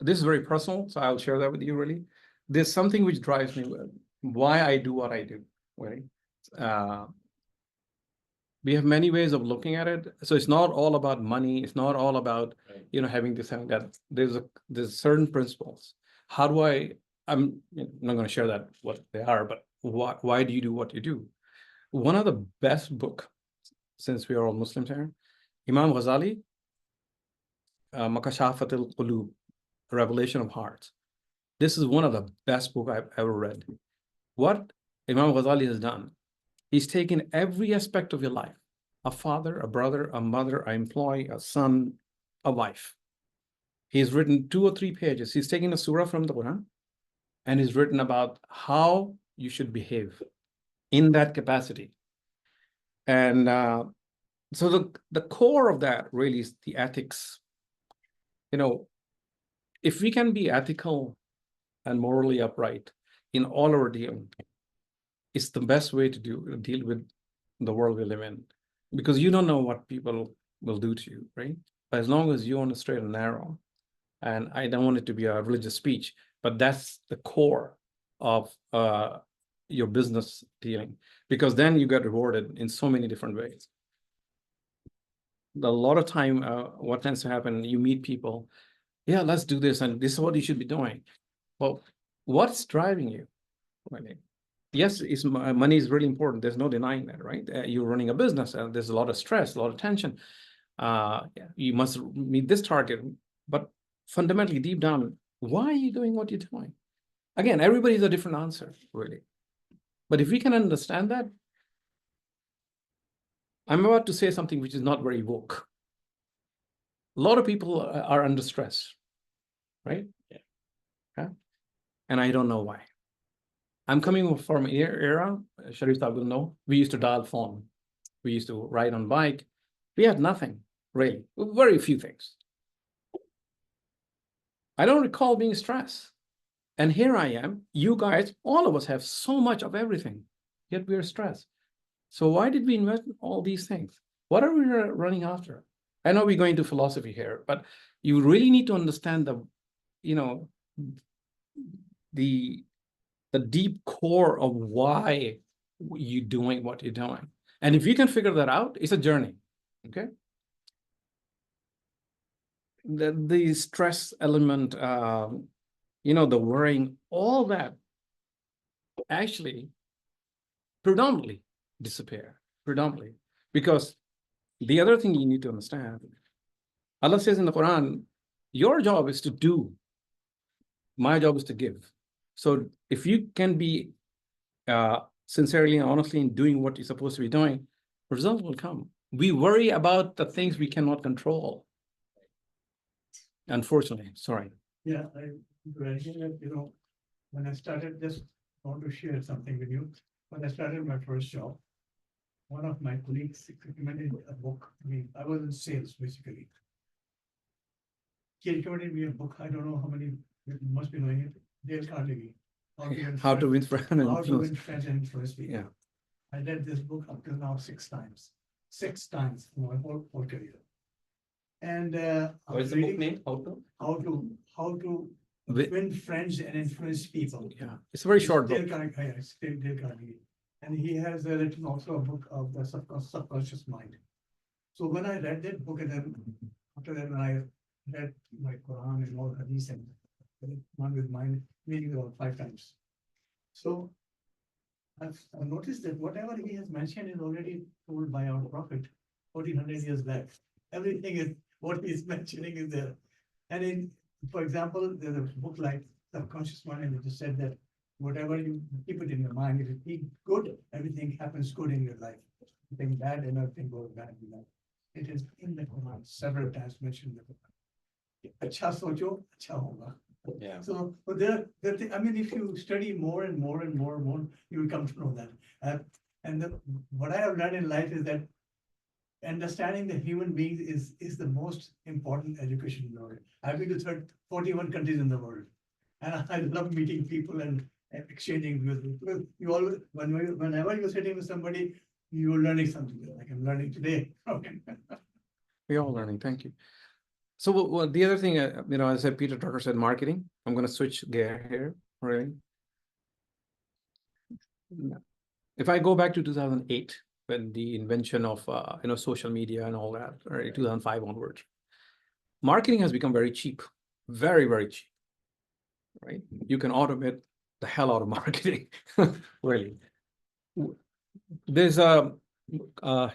this is very personal, so I'll share that with you really. There's something which drives me, why I do what I do, right? We have many ways of looking at it. So it's not all about money. It's not all about, having this and that. There's certain principles. How do I'm not going to share that what they are, but why do you do what you do? One of the best book, since we are all Muslims here, Imam Ghazali, Makashafat al-Qulub, Revelation of Hearts. This is one of the best books I've ever read. What Imam Ghazali has done, he's taken every aspect of your life, a father, a brother, a mother, an employee, a son, a wife. He's written 2 or 3 pages. He's taken a surah from the Quran and he's written about how you should behave in that capacity. And so the core of that really is the ethics. You know, if we can be ethical and morally upright in all our dealing, it's the best way to deal with the world we live in, because you don't know what people will do to you, right? But as long as you're on a straight and narrow, and I don't want it to be a religious speech, but that's the core of your business dealing, because then you get rewarded in so many different ways. A lot of time, what tends to happen, you meet people, yeah, let's do this, and this is what you should be doing. Well, what's driving you? Yes, money is really important. There's no denying that, right? You're running a business, and there's a lot of stress, a lot of tension. You must meet this target, but fundamentally, deep down, why are you doing what you're doing? Again, everybody's a different answer, really. But if we can understand that, I'm about to say something which is not very woke. A lot of people are under stress, right? Yeah. And I don't know why. I'm coming from an era, Sharif will know, we used to dial phone. We used to ride on bike. We had nothing, really, very few things. I don't recall being stressed. And here I am, you guys, all of us have so much of everything, yet we're stressed. So why did we invest in all these things? What are we running after? I know we're going to philosophy here, but you really need to understand the, you know, the deep core of why you're doing what you're doing. And if you can figure that out, it's a journey, okay? The stress element, you know, the worrying, all that actually predominantly disappear, predominantly. Because the other thing you need to understand, Allah says in the Quran, your job is to do, my job is to give. So if you can be sincerely and honestly in doing what you're supposed to be doing, results will come. We worry about the things we cannot control. Unfortunately, sorry. Yeah, you know, when I started, just want to share something with you. When I started my first job, one of my colleagues recommended a book. I mean, I was in sales basically. He recommended me a book. I don't know how many, you must be knowing it. Dale Carnegie. How to win friends and How to influence. win friends and influence people. Yeah. I read this book up till now 6 times. 6 times in my whole career. And What's the book name? how to win friends and influence people. Yeah, it's a very short book. Dale Carnegie. And he has written also a book of the subconscious mind. So when I read that book, and then after that, when I read my Quran and all hadith and one with mind, meaning about 5 times. So I've noticed that whatever he has mentioned is already told by our Prophet 1400 years back. Everything is what he's mentioning is there. And in, for example, there's a book like Subconscious Mind, and it just said that whatever you keep it in your mind, if you think good, everything happens good in your life. If you think bad, and everything goes bad in life. It is in the Quran several times mentioned in the Quran. Acha socho, acha hoga. Yeah. So there, I mean, if you study more and more and more and more, you will come to know that. What I have learned in life is that understanding the human beings is the most important education in the world. I've been to 41 countries in the world, and I love meeting people and exchanging with them. You always, whenever you're sitting with somebody, you're learning something. Like I'm learning today. We're all learning. Thank you. So well, the other thing, you know, as Peter Drucker said, marketing. I'm going to switch gear here, really. If I go back to 2008, when the invention of you know, social media and all that, or 2005 onwards, marketing has become very cheap, very, very cheap, right? You can automate the hell out of marketing, really. There's a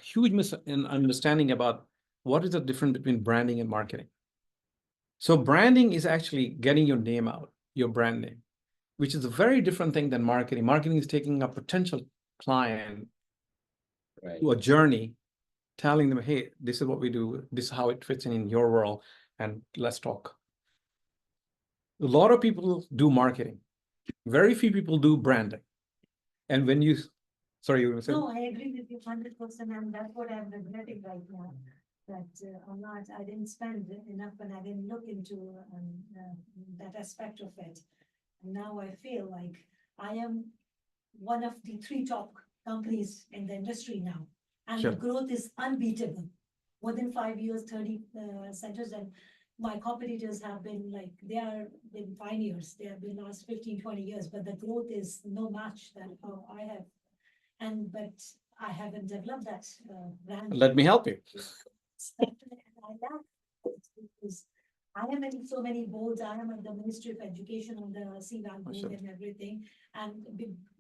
huge misunderstanding about what is the difference between branding and marketing. So branding is actually getting your name out, your brand name, which is a very different thing than marketing. Marketing is taking a potential client Right. to a journey, telling them, hey, this is what we do, this is how it fits in your world, and let's talk. A lot of people do marketing. Very few people do branding. And when you, sorry, you were going to say? No, I agree with you 100%, and that's what I'm regretting right now. That I didn't spend enough and I didn't look into that aspect of it. And now I feel like I am one of the 3 top companies in the industry now. And Sure. the growth is unbeatable. Within 5 years, 30 centers, and my competitors have been like, they are been pioneers. They have been last 15, 20 years, but the growth is no match that how I have. But I haven't developed that brand. Let me help you. I lack it because I am in so many boards. I am at the Ministry of Education on the CBN board Sure. and everything. And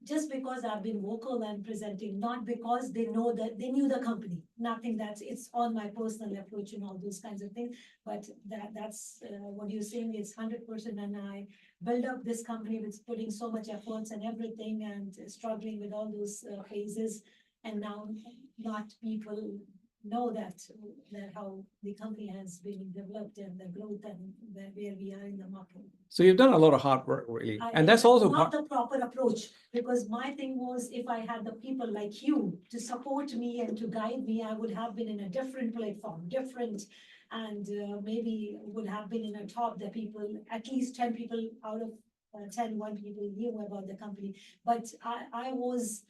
just because I've been vocal and presenting, not because they know that they knew the company, nothing that's it's on my personal approach and all those kinds of things. But that's what you're saying is 100%. And I build up this company with putting so much efforts and everything and struggling with all those phases. And now not people know that how the company has been developed and the growth and where we are in the market. So you've done a lot of hard work, really. And that's also not part. the proper approach, because my thing was, if I had the people like you to support me and to guide me, I would have been in a different platform, different, and maybe would have been in a top that people, at least 10 people out of 1 people knew about the company. But I was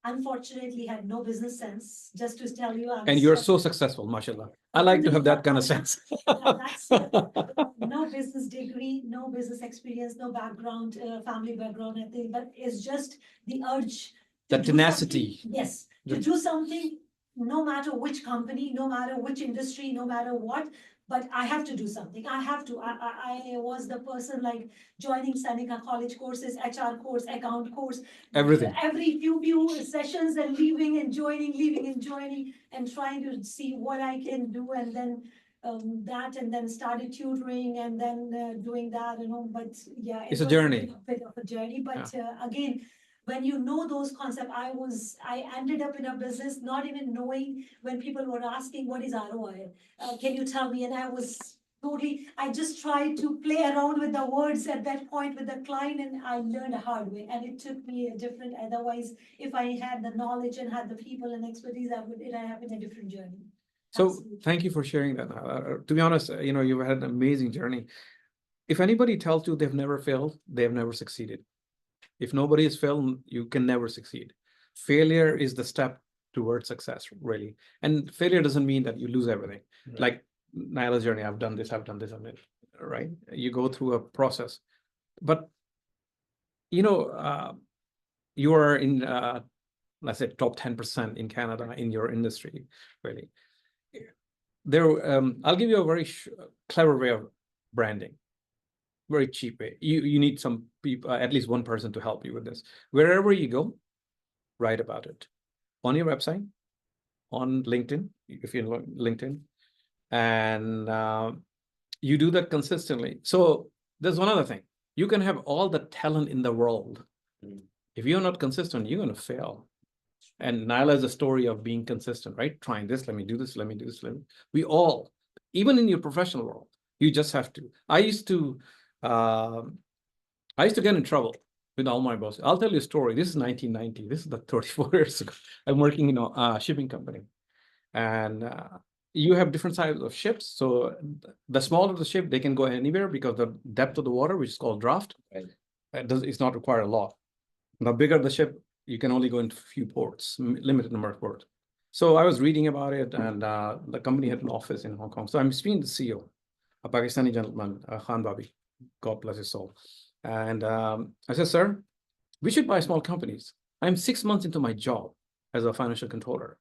unfortunately had no business sense, just to tell you. And you're so successful, mashallah. I like to have that kind of sense. That's no business degree, no business experience, no background, family background, anything, but it's just the urge. The to do tenacity. something. Yes, to do something, no matter which company, no matter which industry, no matter what, but I have to do something. I have to. I was the person like joining Seneca college courses, HR course, account course. Everything. Every few sessions and leaving and joining, and trying to see what I can do, and then that, and then started tutoring, and then doing that, but yeah. It's a was journey. A bit of a journey, but again, when you know those concepts, I ended up in a business not even knowing. When people were asking what is ROI, can you tell me? And I was totally, I just tried to play around with the words at that point with the client, and I learned a hard way, and it took me a different, otherwise, if I had the knowledge and had the people and expertise, it have been a different journey. So Absolutely. thank you for sharing that. To be honest, you've had an amazing journey. If anybody tells you they've never failed, they've never succeeded. If nobody has failed, you can never succeed. Failure is the step towards success, really. And failure doesn't mean that you lose everything. Right. Like Nyla's journey, I've done this, right? You go through a process. But, you are in, let's say, top 10% in Canada in your industry, really. I'll give you a very clever way of branding. Very cheap way. You need some people, at least one person to help you with this. Wherever you go, write about it on your website, on LinkedIn, if you're on LinkedIn, and you do that consistently. So there's one other thing. You can have all the talent in the world. If you're not consistent, you're going to fail. And Nyla is a story of being consistent, right? Trying this, let me do this, let me do this. We all, even in your professional world, you just have to. I used to get in trouble with all my bosses. I'll tell you a story. This is 1990. This is the 34 years ago. I'm working in a shipping company, and you have different sizes of ships. So the smaller the ship, they can go anywhere because the depth of the water, which is called draft, it's not required a lot. The bigger the ship, you can only go into a few ports, limited number of ports. So I was reading about it, and the company had an office in Hong Kong. So I'm speaking to the CEO, a Pakistani gentleman, Khan Babi, God bless his soul. And I said, sir, we should buy small companies. I'm 6 months into my job as a financial controller.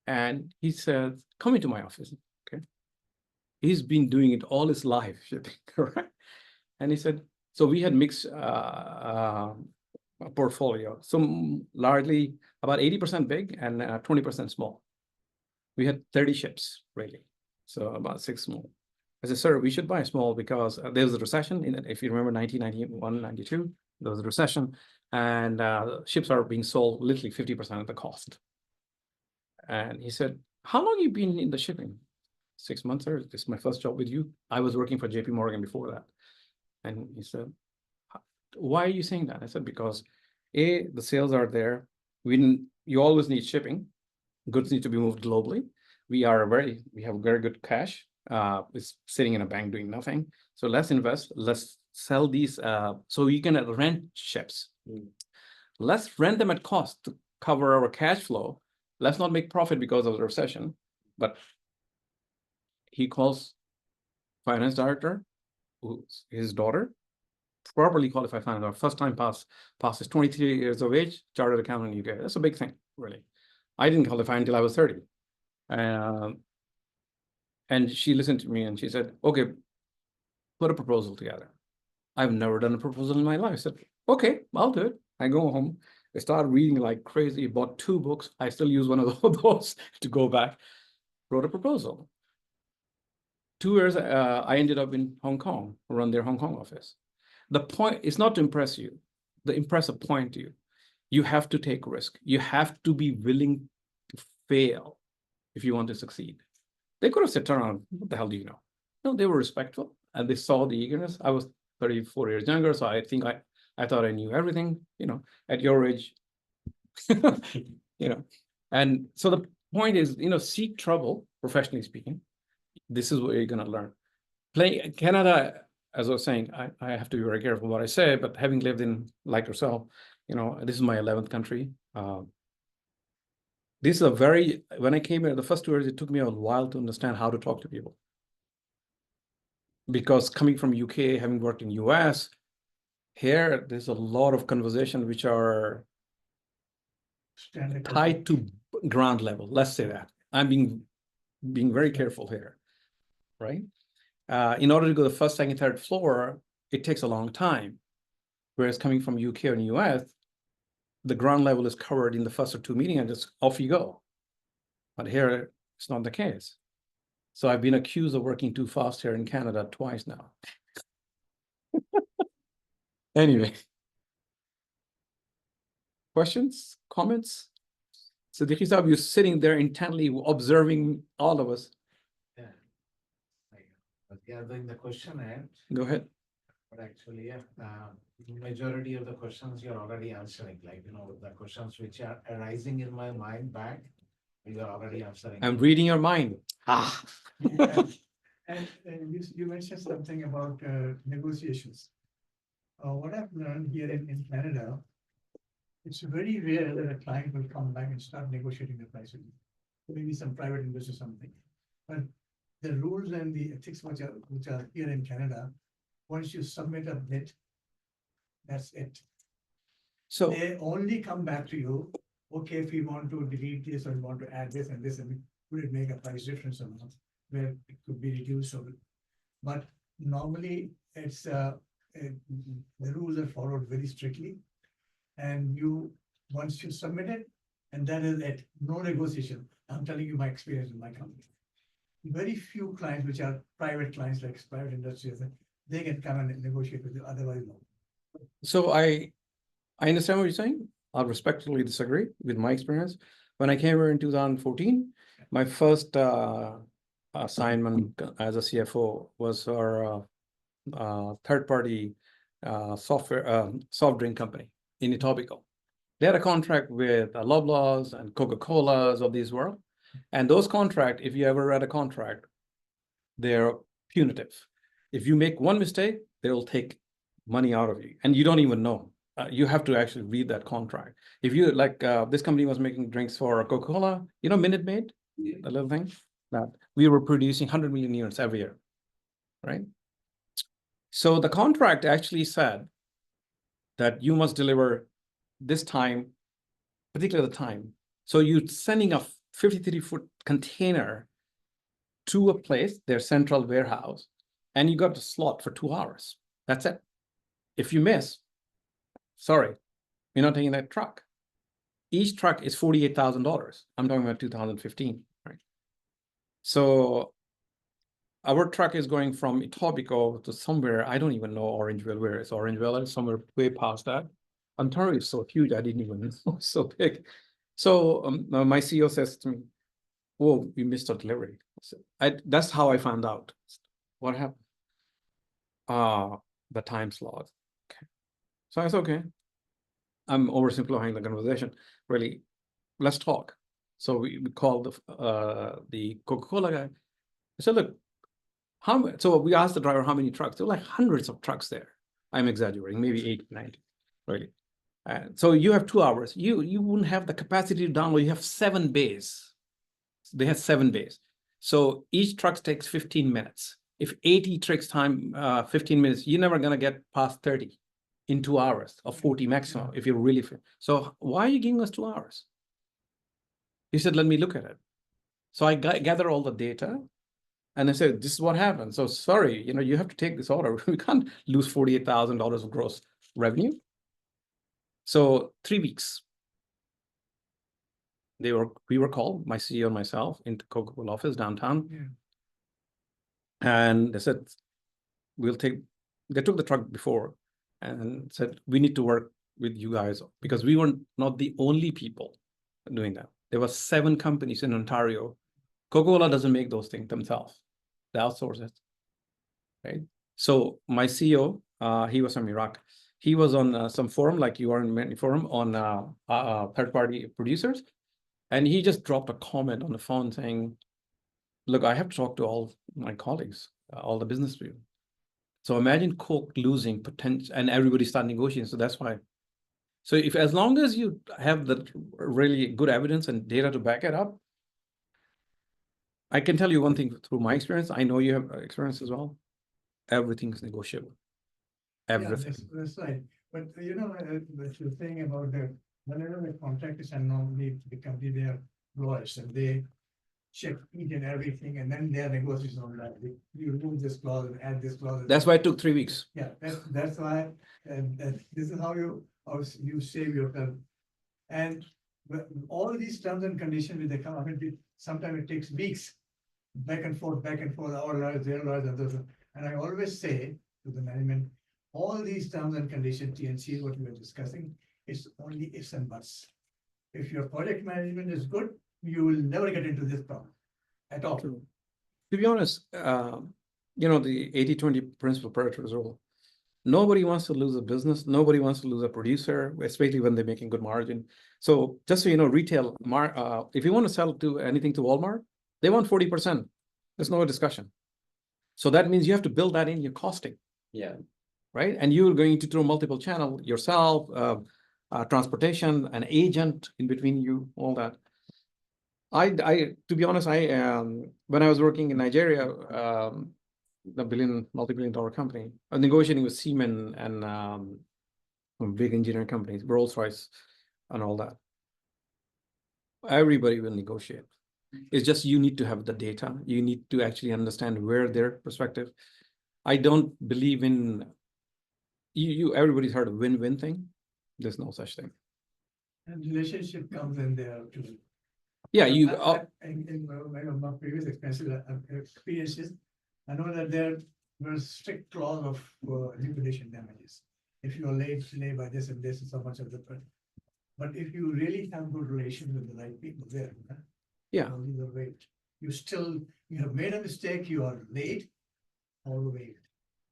And he said, come into my office. Okay. He's been doing it all his life, shipping, right? And he said, so we had mixed portfolio. So largely about 80% big and 20% small. We had 30 ships, really. So about 6 small. I said, sir, we should buy small because there was a recession in, if you remember 1991, 92, there was a recession, and ships are being sold literally 50% of the cost. And he said, how long you been in the shipping? 6 months, sir. This is my first job with you. I was working for JP Morgan before that. And he said, why are you saying that? I said, because A, the sales are there. You always need shipping. Goods need to be moved globally. We have very good cash. It's sitting in a bank doing nothing. So let's invest, let's sell these, so you can rent ships. Let's rent them at cost to cover our cash flow. Let's not make profit because of the recession. But he calls finance director, who's his daughter, properly qualified finance director, first time passes 23 years of age, chartered accountant in UK. That's a big thing, really. I didn't qualify until I was 30. And she listened to me and she said, okay, put a proposal together. I've never done a proposal in my life. I said, okay, I'll do it. I go home, I start reading like crazy, bought 2 books. I still use one of those to go back, wrote a proposal. 2 years, I ended up in Hong Kong, run their Hong Kong office. The point is not to impress you. The impressive point to you, you have to take risk. You have to be willing to fail if you want to succeed. They could have said, turn around, what the hell do you know? No, they were respectful and they saw the eagerness. I was 34 years younger, so I think I thought I knew everything, at your age, And so the point is, seek trouble, professionally speaking. This is what you're going to learn. Canada, as I was saying, I have to be very careful what I say, but having lived in, like yourself, this is my 11th country. This is when I came here, the first 2 years, it took me a while to understand how to talk to people. Because coming from UK, having worked in US, here, there's a lot of conversation which are tied to ground level. Let's say that. I'm being very careful here, right? In order to go to the first, second, third floor, it takes a long time. Whereas coming from UK and US, the ground level is covered in the first or 2 meetings and just off you go. But here, it's not the case. So I've been accused of working too fast here in Canada twice now. Anyway. Questions, comments? So Dikhi, you're sitting there intently observing all of us. Yeah. Gathering the question and. Go ahead. But actually, yeah, majority of the questions you're already answering, the questions which are arising in my mind back, you're already answering. I'm reading your mind. And you mentioned something about negotiations. What I've learned here in Canada, it's very rare that a client will come back and start negotiating the price with you. Maybe some private investor or something. But the rules and the ethics which are here in Canada, once you submit a bid, that's it. So they only come back to you, okay, if you want to delete this or you want to add this and this, and would it make a price difference or not, where it could be reduced or, but normally it's the rules are followed very strictly. And once you submit it, and that is it, no negotiation. I'm telling you my experience in my company. Very few clients, which are private clients like private industries, they can come and negotiate with you, otherwise no. So I understand what you're saying. I'll respectfully disagree with my experience. When I came here in 2014, my first assignment as a CFO was our third-party soft drink company in Etobicoke. They had a contract with Loblaws and Coca-Colas of this world. And those contracts, if you ever read a contract, they're punitive. If you make one mistake, they'll take money out of you. And you don't even know. You have to actually read that contract. If you, this company was making drinks for Coca-Cola, Minute Maid, the little thing, that we were producing 100 million units every year, right? So the contract actually said that you must deliver this time, particularly the time. So you're sending a 53-foot container to a place, their central warehouse, and you got a slot for 2 hours. That's it. If you miss, sorry, you're not taking that truck. Each truck is $48,000. I'm talking about 2015, right? So our truck is going from Etobicoke to somewhere, I don't even know Orangeville, where is Orangeville, it's somewhere way past that. Ontario is so huge, I didn't even know, it's so big. So my CEO says to me, "Oh, we missed a delivery." That's how I found out. What happened? The time slot. Okay. So I said, okay. I'm oversimplifying the conversation. Really, let's talk. So we called the Coca-Cola guy. I said, look, so we asked the driver how many trucks. There were like hundreds of trucks there. I'm exaggerating, maybe 80, 90, really. So you have 2 hours. You wouldn't have the capacity to download. You have 7 bays. They had 7 bays. So each truck takes 15 minutes. If 80 takes time, 15 minutes, you're never gonna get past 30 in 2 hours or 40 maximum if you're really fit. So why are you giving us 2 hours? He said, let me look at it. So I gather all the data and I said, this is what happened. So sorry, you have to take this order. We can't lose $48,000 of gross revenue. So 3 weeks. We were called, my CEO and myself, into Coca-Cola office downtown. Yeah. And they said, they took the truck before and said, we need to work with you guys because we were not the only people doing that. There were 7 companies in Ontario. Coca-Cola doesn't make those things themselves. They outsource it, right? So my CEO, he was from Iraq. He was on some forum, like you are in many forum, on third-party producers. And he just dropped a comment on the phone saying, look, I have to talk to all my colleagues, all the business people. So imagine Coke losing potential and everybody start negotiating. So that's why. So as long as you have the really good evidence and data to back it up, I can tell you one thing through my experience. I know you have experience as well. Everything is negotiable. Everything. Yeah, that's right. But the thing about whenever the contract is normally the company, they are lawyers and they check each and everything and then their negotiations on that. You remove this clause and add this clause. That's why it took 3 weeks. Yeah, that's why, this is how you save yourself. And all these terms and conditions with the company, sometimes it takes weeks, back and forth, our lawyers, their lawyers, and others. And I always say to the management, all these terms and conditions, TNC, what we were discussing, it's only ifs and buts. If your project management is good, you will never get into this problem at all. True. To be honest, the 80-20 principal predators rule. Nobody wants to lose a business. Nobody wants to lose a producer, especially when they're making good margin. So just so you know, retail, if you want to sell anything to Walmart, they want 40%. There's no discussion. So that means you have to build that in your costing. Yeah. Right? And you're going to throw multiple channel yourself, transportation, an agent in between you, all that. To be honest, when I was working in Nigeria, the multi-billion dollar company, I was negotiating with Siemens and big engineering companies, Rolls-Royce and all that. Everybody will negotiate. It's just you need to have the data. You need to actually understand where their perspective. I don't believe in everybody's heard of win-win thing. There's no such thing. And relationship comes in there too. Yeah, In my previous experiences, I know that there was strict clause of liquidation damages. If you are late by this and this is so much of the. But if you really have good relations with the right people there, yeah. You have made a mistake, you are late, all the way.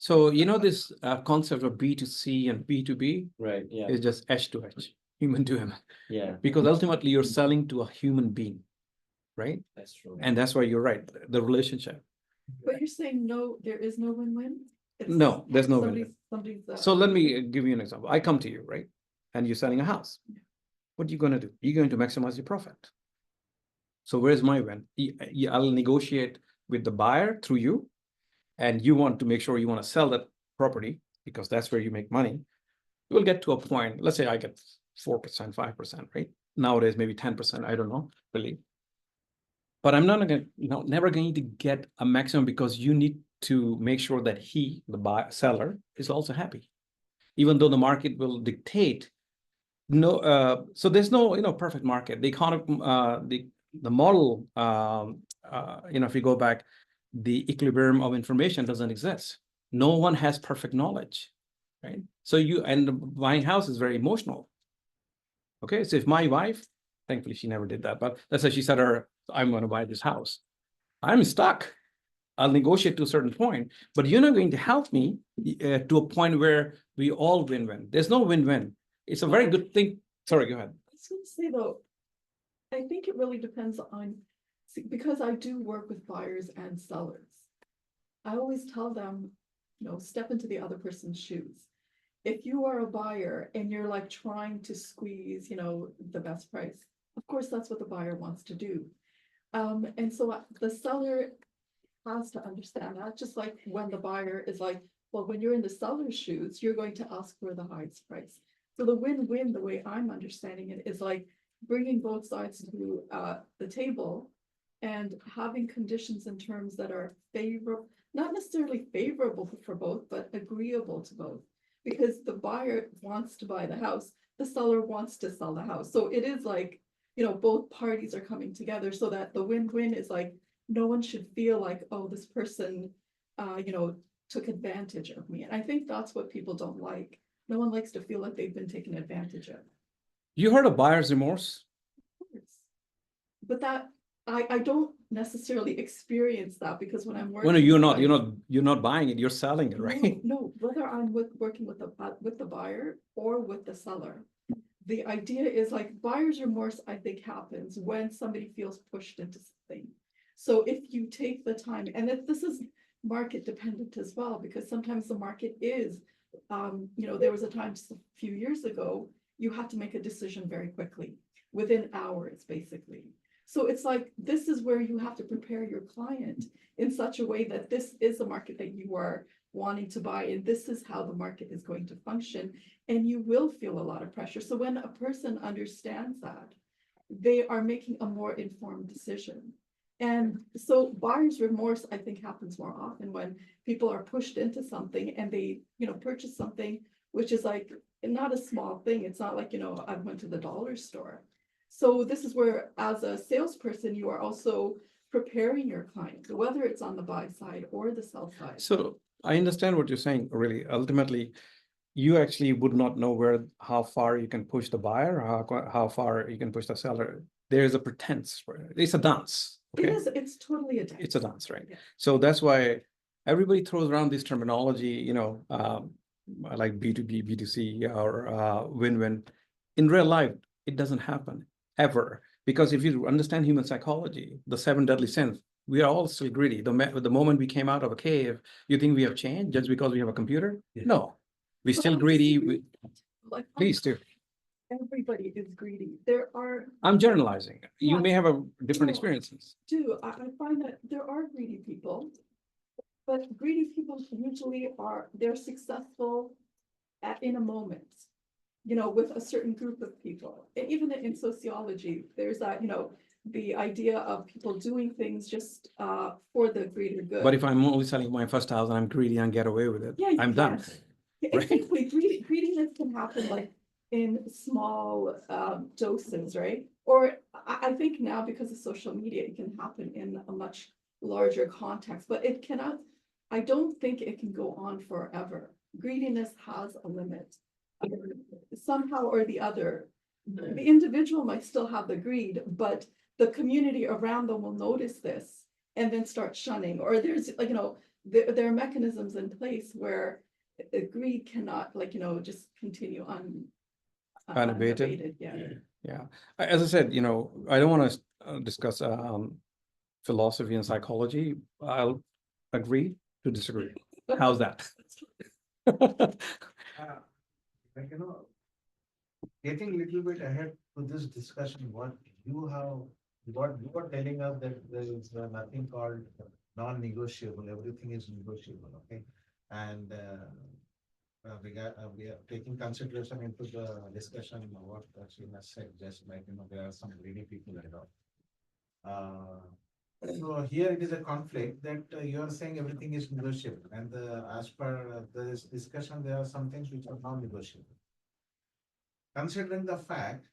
So this concept of B2C and B2B Right. Yeah. is just edge to edge, human to human. Yeah. Because ultimately you're selling to a human being, right? That's true. And that's why you're right, the relationship. But you're saying no, there is no win-win? No, there's no win-win. Somebody's. So let me give you an example. I come to you, right? And you're selling a house. What are you going to do? You're going to maximize your profit. So where's my win? I'll negotiate with the buyer through you. And you want to make sure you want to sell that property because that's where you make money. We'll get to a point, let's say I get 4%, 5%, right? Nowadays, maybe 10%, I don't know, really. But I'm never going to get a maximum because you need to make sure that seller is also happy. Even though the market will dictate, so there's no, perfect market. The economy, the model, if you go back, the equilibrium of information doesn't exist. No one has perfect knowledge, right? So buying house is very emotional. Okay, so if my wife, thankfully she never did that, but let's say she said I'm going to buy this house. I'm stuck. I'll negotiate to a certain point, but you're not going to help me to a point where we all win-win. There's no win-win. It's a very good thing. Sorry, go ahead. I was gonna say though, I think it really depends on, because I do work with buyers and sellers. I always tell them, step into the other person's shoes. If you are a buyer and you're like trying to squeeze, the best price, of course, that's what the buyer wants to do. And so the seller has to understand that, just like when the buyer is like, well, when you're in the seller's shoes, you're going to ask for the highest price. So the win-win, the way I'm understanding it, is like bringing both sides to the table and having conditions and terms that are favorable, not necessarily favorable for both, but agreeable to both. Because the buyer wants to buy the house, the seller wants to sell the house. So it is like, both parties are coming together so that the win-win is like, no one should feel like, oh, this person, took advantage of me. And I think that's what people don't like. No one likes to feel like they've been taken advantage of. You heard of buyer's remorse? But that, I don't necessarily experience that, because when I'm working. Well, no, with you're not buying it, you're selling it, right? No, whether I'm working with the buyer or with the seller. The idea is like buyer's remorse, I think, happens when somebody feels pushed into something. So if you take the time, and if this is market dependent as well, because sometimes the market is, there was a time just a few years ago, you had to make a decision very quickly, within hours, basically. So it's like, this is where you have to prepare your client in such a way that this is the market that you are wanting to buy, and this is how the market is going to function, and you will feel a lot of pressure. So when a person understands that, they are making a more informed decision. And so buyer's remorse, I think, happens more often when people are pushed into something and they, purchase something, which is like not a small thing. It's not like, I went to the dollar store. So this is where, as a salesperson, you are also preparing your client, whether it's on the buy side or the sell side. So I understand what you're saying, really. Ultimately, you actually would not know how far you can push the buyer, how far you can push the seller. There's a pretense for it. It's a dance. Okay? It's totally a dance. It's a dance, right? Yeah. So that's why everybody throws around this terminology, like B2B, B2C, or win-win. In real life, it doesn't happen ever. Because if you understand human psychology, the 7 deadly sins, we are all still greedy. The moment we came out of a cave, you think we have changed just because we have a computer? Yeah. No, we're still greedy. Like, Please do. everybody is greedy. I'm generalizing. You Yeah. may have a different No. experiences. I find that there are greedy people, but greedy people usually they're successful in a moment, with a certain group of people. And even in sociology, there's that, the idea of people doing things just for the greater good. But if I'm only selling my first house and I'm greedy and get away with it, Yeah, you I'm done. can. Exactly. Greediness can happen like in small doses, right? Or I think now, because of social media, it can happen in a much larger context, but it cannot, I don't think it can go on forever. Greediness has a limit. Somehow or the other, the individual might still have the greed, but the community around them will notice this and then start shunning, or there's like, there are mechanisms in place where greed cannot, just continue Unabated. Yeah. Yeah. As I said, I don't want to discuss philosophy and psychology. I'll agree to disagree. How's that? Like, getting a little bit ahead to this discussion, what you are telling us, that there is nothing called non-negotiable, everything is negotiable, okay? And we are taking consideration into the discussion of what Sheena said, just like, there are some greedy people and all. So here it is a conflict that you are saying everything is negotiable, and as per this discussion, there are some things which are non-negotiable. Considering the fact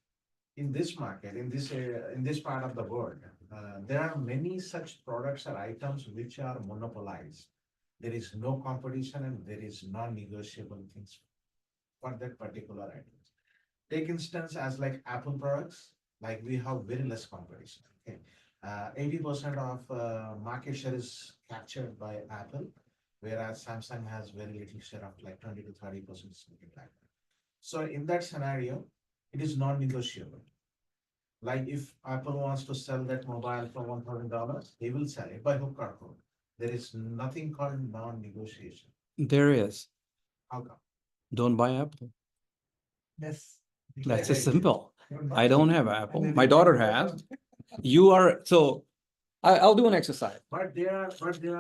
in this market, in this part of the world, there are many such products or items which are monopolized. There is no competition and there is non-negotiable things for that particular item. Take instance as like Apple products, like we have very less competition. Okay, 80% of market share is captured by Apple, whereas Samsung has very little share of like 20 to 30%, something like that. So in that scenario, it is non-negotiable. Like if Apple wants to sell that mobile for $1,000, they will sell it by hook or crook. There is nothing called non-negotiation. There is. How come? Don't buy Apple. Yes. That's just simple. Don't I buy don't it. have Apple. And then My they daughter buy it. has. You are, so I'll do an exercise. But there are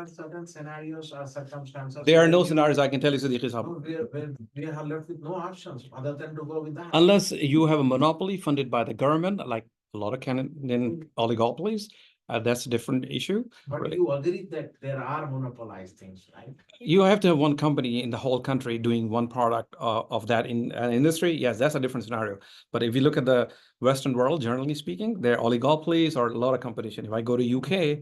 certain scenarios or circumstances. There are where no you- scenarios I can tell you, Siddiqui No, Sahab. we are left with no options other than to go with that. Unless you have a monopoly funded by the government, like a lot of Canadian oligopolies, that's a different issue. But you agree that there are monopolized things, right? You have to have one company in the whole country doing one product of that in an industry. Yes, that's a different scenario. But if you look at the Western world, generally speaking, there are oligopolies or a lot of competition. If I go to UK,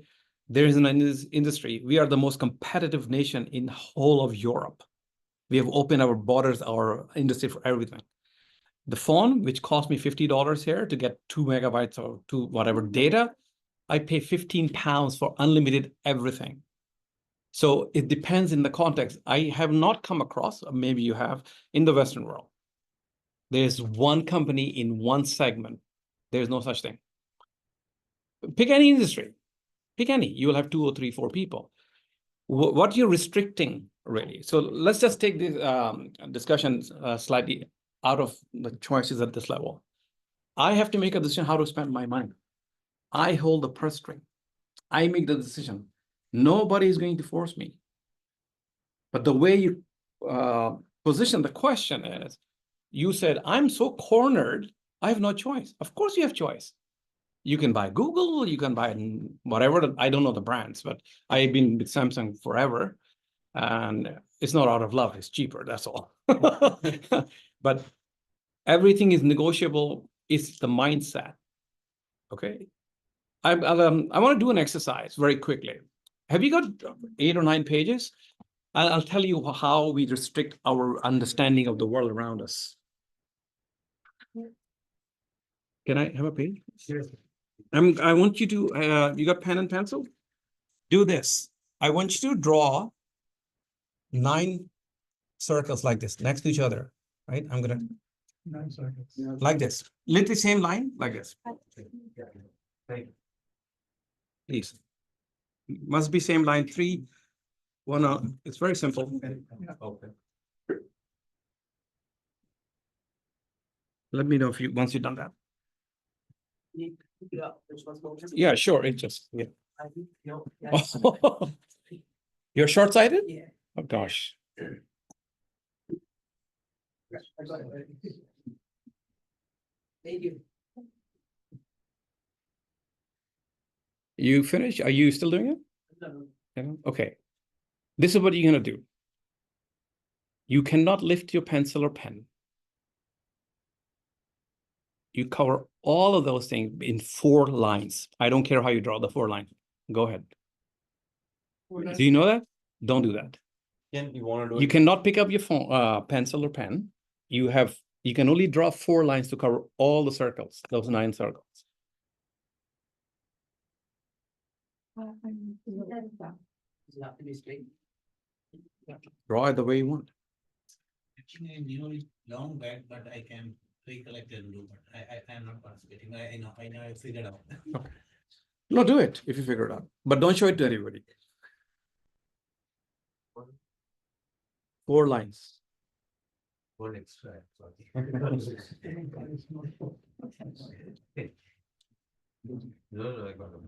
there is an industry. We are the most competitive nation in whole of Europe. We have opened our borders, our industry for everything. The phone, which cost me $50 here to get 2 megabytes or 2 whatever data, I pay £15 for unlimited everything. So it depends in the context. I have not come across, or maybe you have, in the Western world. There's one company in one segment. There's no such thing. Pick any industry. Pick any. You will have 2 or 3, 4 people. What you're restricting, really. So let's just take this discussion slightly out of the choices at this level. I have to make a decision how to spend my money. I hold the purse string. I make the decision. Nobody is going to force me. But the way you position the question is, you said, I'm so cornered, I have no choice. Of course you have choice. You can buy Google, you can buy whatever, I don't know the brands, but I've been with Samsung forever. And it's not out of love, it's cheaper, that's all. But everything is negotiable, it's the mindset, okay? I want to do an exercise very quickly. Have you got 8 or 9 pages? I'll tell you how we restrict our understanding of the world around us. Can I have a page? Yes. I want you to, you got pen and pencil? Do this. I want you to draw 9 circles like this, next to each other, right? I'm gonna, 9 seconds. like this. Literally same line, like this. Please. Must be same line, 3, 1, it's very simple. Okay. Let me know if you, once you've done that. Yeah, sure, it just, yeah. You're short-sighted? Yeah. Oh, gosh. Thank you. You finished? Are you still doing it? Yeah, okay. This is what you're gonna do. You cannot lift your pencil or pen. You cover all of those things in 4 lines. I don't care how you draw the 4 lines. Go ahead. Do you know that? Don't do that. You want to do You it? cannot pick up your phone, pencil or pen. You can only draw 4 lines to cover all the circles, those 9 circles. Does it have to be straight? Draw it the way you want. Actually, I knew it long back, but I can recollect and do, but I am not participating. I know, I figured out. No, do it if you figure it out, but don't show it to anybody. 4 lines. One extra. Sorry. No, I got it.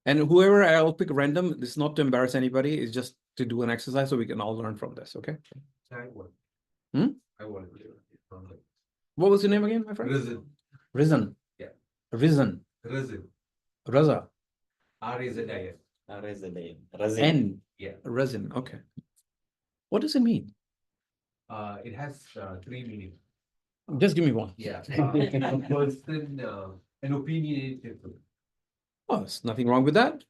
And whoever I'll pick random, this is not to embarrass anybody, it's just to do an exercise so we can all learn from this, okay? I want. Hmm? I want to do it. What was your name again, my friend? Risen. Risen. Yeah. Risen. Risen. Raza. R-I-Z-I-N. R-I-Z-I-N. N. Yeah. Resin, okay. What does it mean? It has three meanings. Just give me one. Yeah. A person, an opinionated person. Oh, there's nothing wrong with that,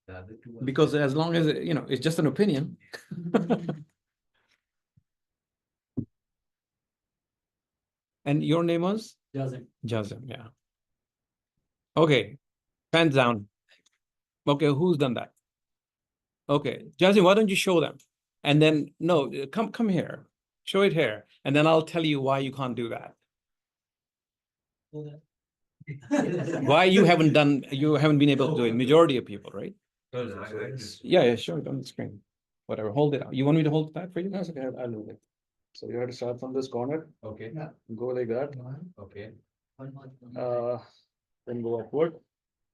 The other two are- because as long as, it's just an opinion. And your name was? Doesn't. Jazim, yeah. Okay, hands down. Okay, who's done that? Okay, Jazim, why don't you show them? And then, no, come here, show it here, and then I'll tell you why you can't do that. Why you haven't been able to do it, majority of people, right? No, no, I just. Yeah, show it on the screen. Whatever, hold it out. You want me to hold that for you guys? Okay, I'll do it. So you have to start from this corner, Okay, go like that, okay. then go upward,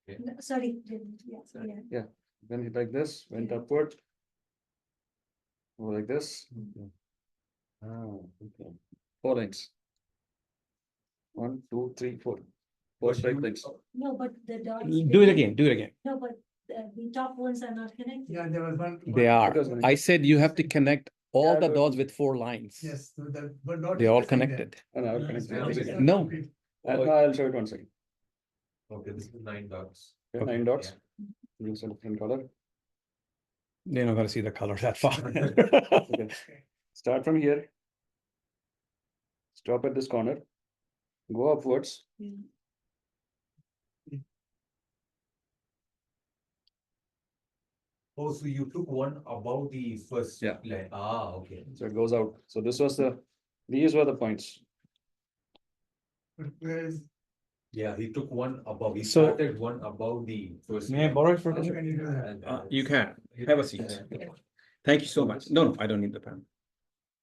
No, sorry, yeah. then hit like this, went upward. Go like this. Oh, okay. 4 lines. 1, 2, 3, 4. 4 straight lines. No, but the dots. Do it again. No, but the top ones are not connected. Yeah, there was one. They are. I said you have to connect all the dots with 4 lines. Yes, so that, but not. They're all missing there. connected. It's No. not complete. I'll show it 1 second. Okay, this is 9 dots. Okay, 9 dots. Use a different color. They're not gonna see the color that far. Okay. Start from here. Stop at this corner. Go upwards. Oh, so you took one above the first Yeah. line. Ah, okay. So it goes out. So these were the points. But whereas, Yeah, he took one above. He So- started one above the first. May I line. borrow it for how this? can you do that? You can. Have a seat. Thank you so much. No, I don't need the pen.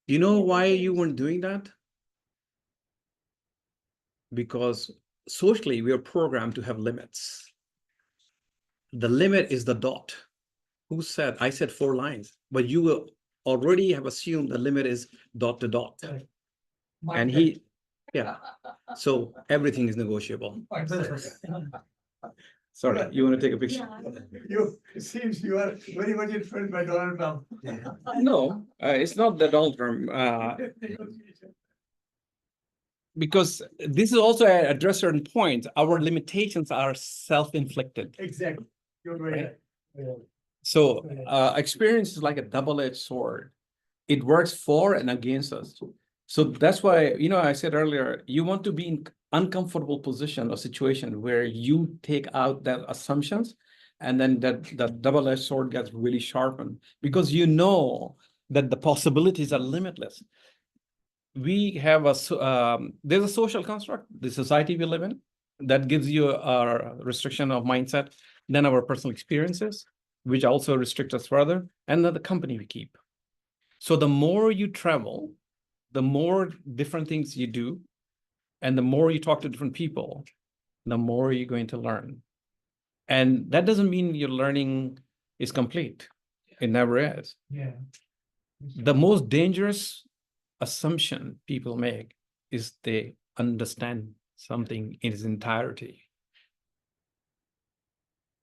You know why you weren't doing that? Because socially, we are programmed to have limits. The limit is the dot. Who said? I said 4 lines, but you will already have assumed the limit is dot to dot. Correct. And yeah, so everything is negotiable. Sorry, you want to take a picture? It seems you are very much influenced by Donald Trump. No, it's not the Donald Trump, because this is also address certain points. Our limitations are self-inflicted. Exactly, you're right. So experience is like a double-edged sword. It works for and against us. So that's why, I said earlier, you want to be in uncomfortable position or situation where you take out that assumptions, and then that double-edged sword gets really sharpened, because you know that the possibilities are limitless. We have there's a social construct, the society we live in, that gives you a restriction of mindset, then our personal experiences, which also restrict us further, and then the company we keep. So the more you travel, the more different things you do, and the more you talk to different people, the more you're going to learn. And that doesn't mean your learning is complete. It never is. Yeah. The most dangerous assumption people make is they understand something in its entirety.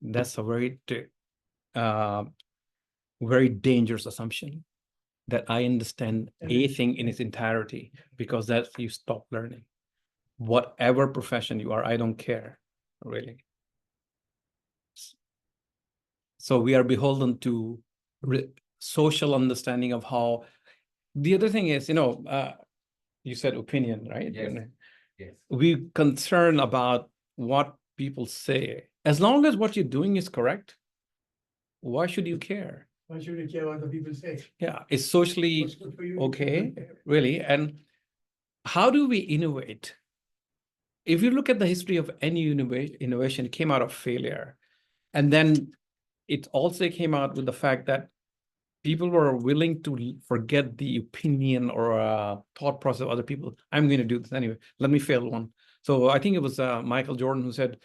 That's a very dangerous assumption, that I understand a thing in its entirety, because that's you stop learning. Whatever profession you are, I don't care, really. So we are beholden to social understanding of how. The other thing is, you said opinion, right? Yes. Yes. We concern about what people say. As long as what you're doing is correct, why should you care? Why should you care what the people say? Yeah, it's socially What's good for you? okay, really. And how do we innovate? If you look at the history of any innovation, it came out of failure. And then it also came out with the fact that people were willing to forget the opinion or thought process of other people. I'm going to do this anyway. Let me fail one. So I think it was Michael Jordan who said,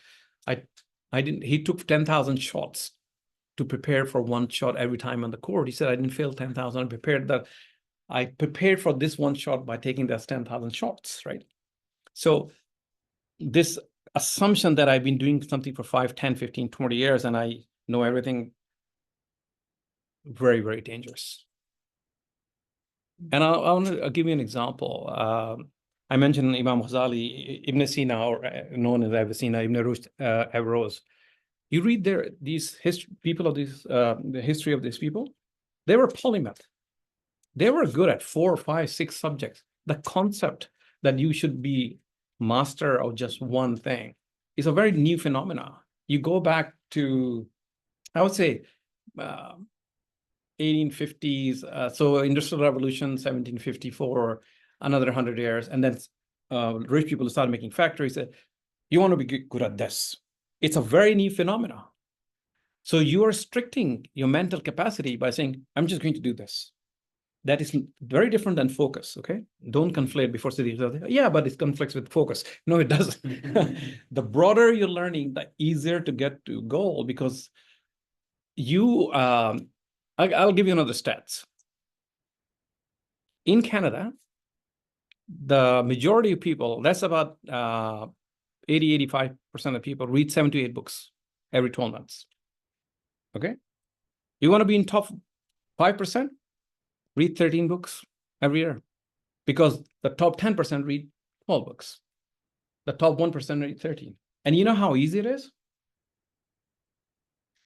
he took 10,000 shots to prepare for one shot every time on the court. He said, I didn't fail 10,000. I prepared for this one shot by taking those 10,000 shots, right? So this assumption that I've been doing something for 5, 10, 15, 20 years, and I know everything very, very dangerous. And I want to give you an example. I mentioned Imam Ghazali, Ibn Sina, or known as Avicenna, Ibn Rushd, Averroes. You read these people of these, the history of these people, they were polymath. They were good at 4, 5, 6 subjects. The concept that you should be master of just one thing is a very new phenomena. You go back to, I would say, 1850s, so Industrial Revolution, 1754, another 100 years, and then rich people started making factories. You want to be good at this. It's a very new phenomena. So you are restricting your mental capacity by saying, I'm just going to do this. That is very different than focus, okay? Don't conflate before sitting. Yeah, but it conflicts with focus. No, it doesn't. The broader you're learning, the easier to get to goal, because you, I'll give you another stats. In Canada, the majority of people, that's about 80-85% of people read 7 to 8 books every 12 months. Okay? You want to be in top 5%? Read 13 books every year, because the top 10% read 12 books. The top 1% read 13. And you know how easy it is?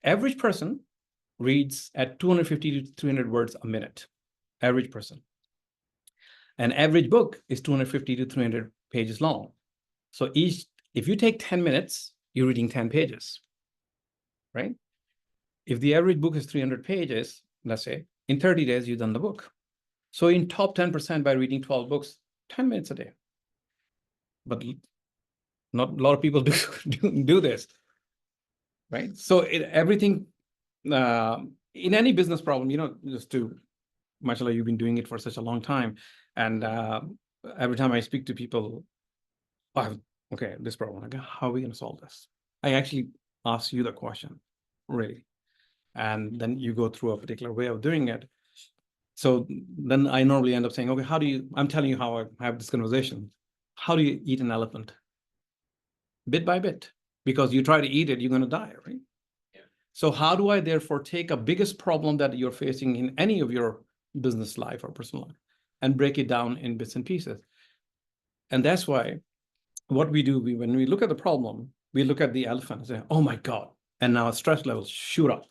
Average person reads at 250 to 300 words a minute. Average person. An average book is 250 to 300 pages long. So if you take 10 minutes, you're reading 10 pages, right? If the average book is 300 pages, let's say, in 30 days, you've done the book. So in top 10% by reading 12 books, 10 minutes a day. But not a lot of people do this, right? So everything, in any business problem, just to, mashallah, you've been doing it for such a long time. And every time I speak to people, okay, this problem, like, how are we going to solve this? I actually ask you the question, really. And then you go through a particular way of doing it. So then I normally end up saying, okay, I'm telling you how I have this conversation. How do you eat an elephant? Bit by bit, because you try to eat it, you're going to die, right? Yeah. So how do I therefore take a biggest problem that you're facing in any of your business life or personal life and break it down in bits and pieces? And that's why what we do, when we look at the problem, we look at the elephant and say, oh my God, and now stress levels shoot up.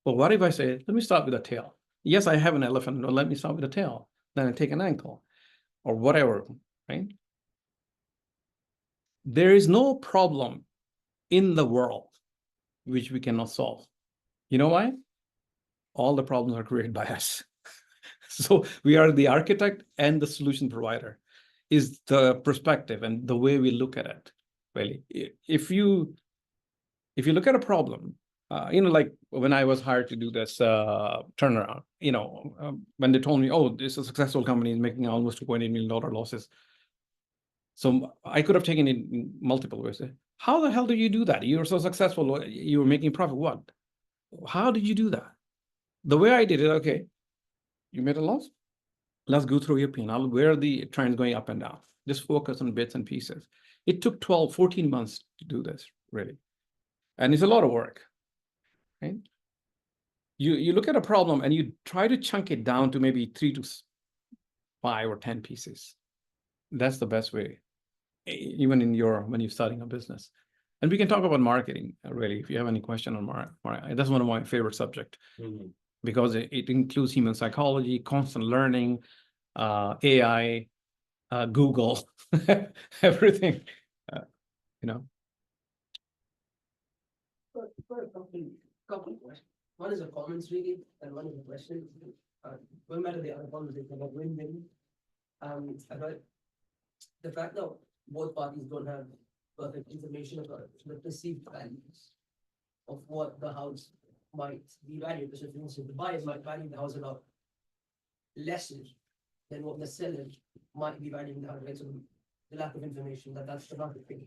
Well, what if I say, let me start with a tail? Yes, I have an elephant, but let me start with a tail. Then I take an ankle or whatever, right? There is no problem in the world which we cannot solve. You know why? All the problems are created by us. So we are the architect and the solution provider, is the perspective and the way we look at it, really. If you look at a problem, like when I was hired to do this turnaround, when they told me, oh, this is a successful company is making almost $2.8 million losses. So I could have taken it in multiple ways. How the hell do you do that? You're so successful, you were making profit. What? How did you do that? The way I did it, okay, you made a loss? Let's go through your P&L. Where are the trends going up and down? Just focus on bits and pieces. It took 12, 14 months to do this, really. And it's a lot of work, right? You look at a problem and you try to chunk it down to maybe 3 to 5 or 10 pieces. That's the best way, even when you're starting a business. And we can talk about marketing, really, if you have any question on marketing. That's one of my favorite subjects, because it includes human psychology, constant learning, AI, Google, everything, For a couple of questions. One is a comments really, and one is a question. Going back to the other conversation about win-win, about the fact that both parties don't have perfect information about the perceived values of what the house might be valued. Because for instance, the buyers might value the house a lot lesser than what the seller might be valuing the house, right? So the lack of information that's the market thing.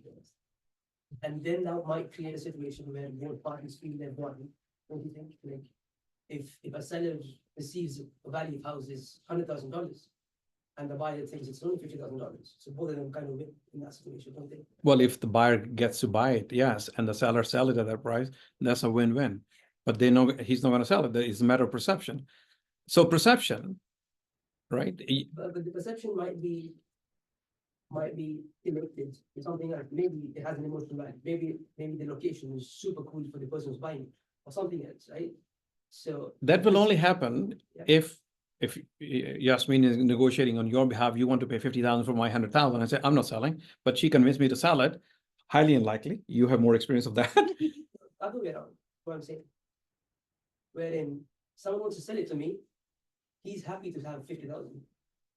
And then that might create a situation where both parties feel they're wrong. Don't you think? Like if a seller perceives a value of house is $100,000 and the buyer thinks it's only $50,000, so both of them kind of win in that situation, don't they? Well, if the buyer gets to buy it, yes, and the seller sells it at that price, that's a win-win. but they know he's not gonna sell it. It's a matter of perception. So perception, right? But the perception might be elected to something else. Maybe it has an emotional value. Maybe the location is super cool for the person who's buying it, or something else, right? So That will only happen Yeah. if Yasmin is negotiating on your behalf, you want to pay 50,000 for my 100,000. I say, I'm not selling, but she convinced me to sell it. Highly unlikely. You have more experience of that. other way around, what I'm saying. Wherein someone wants to sell it to me, he's happy to have 50,000.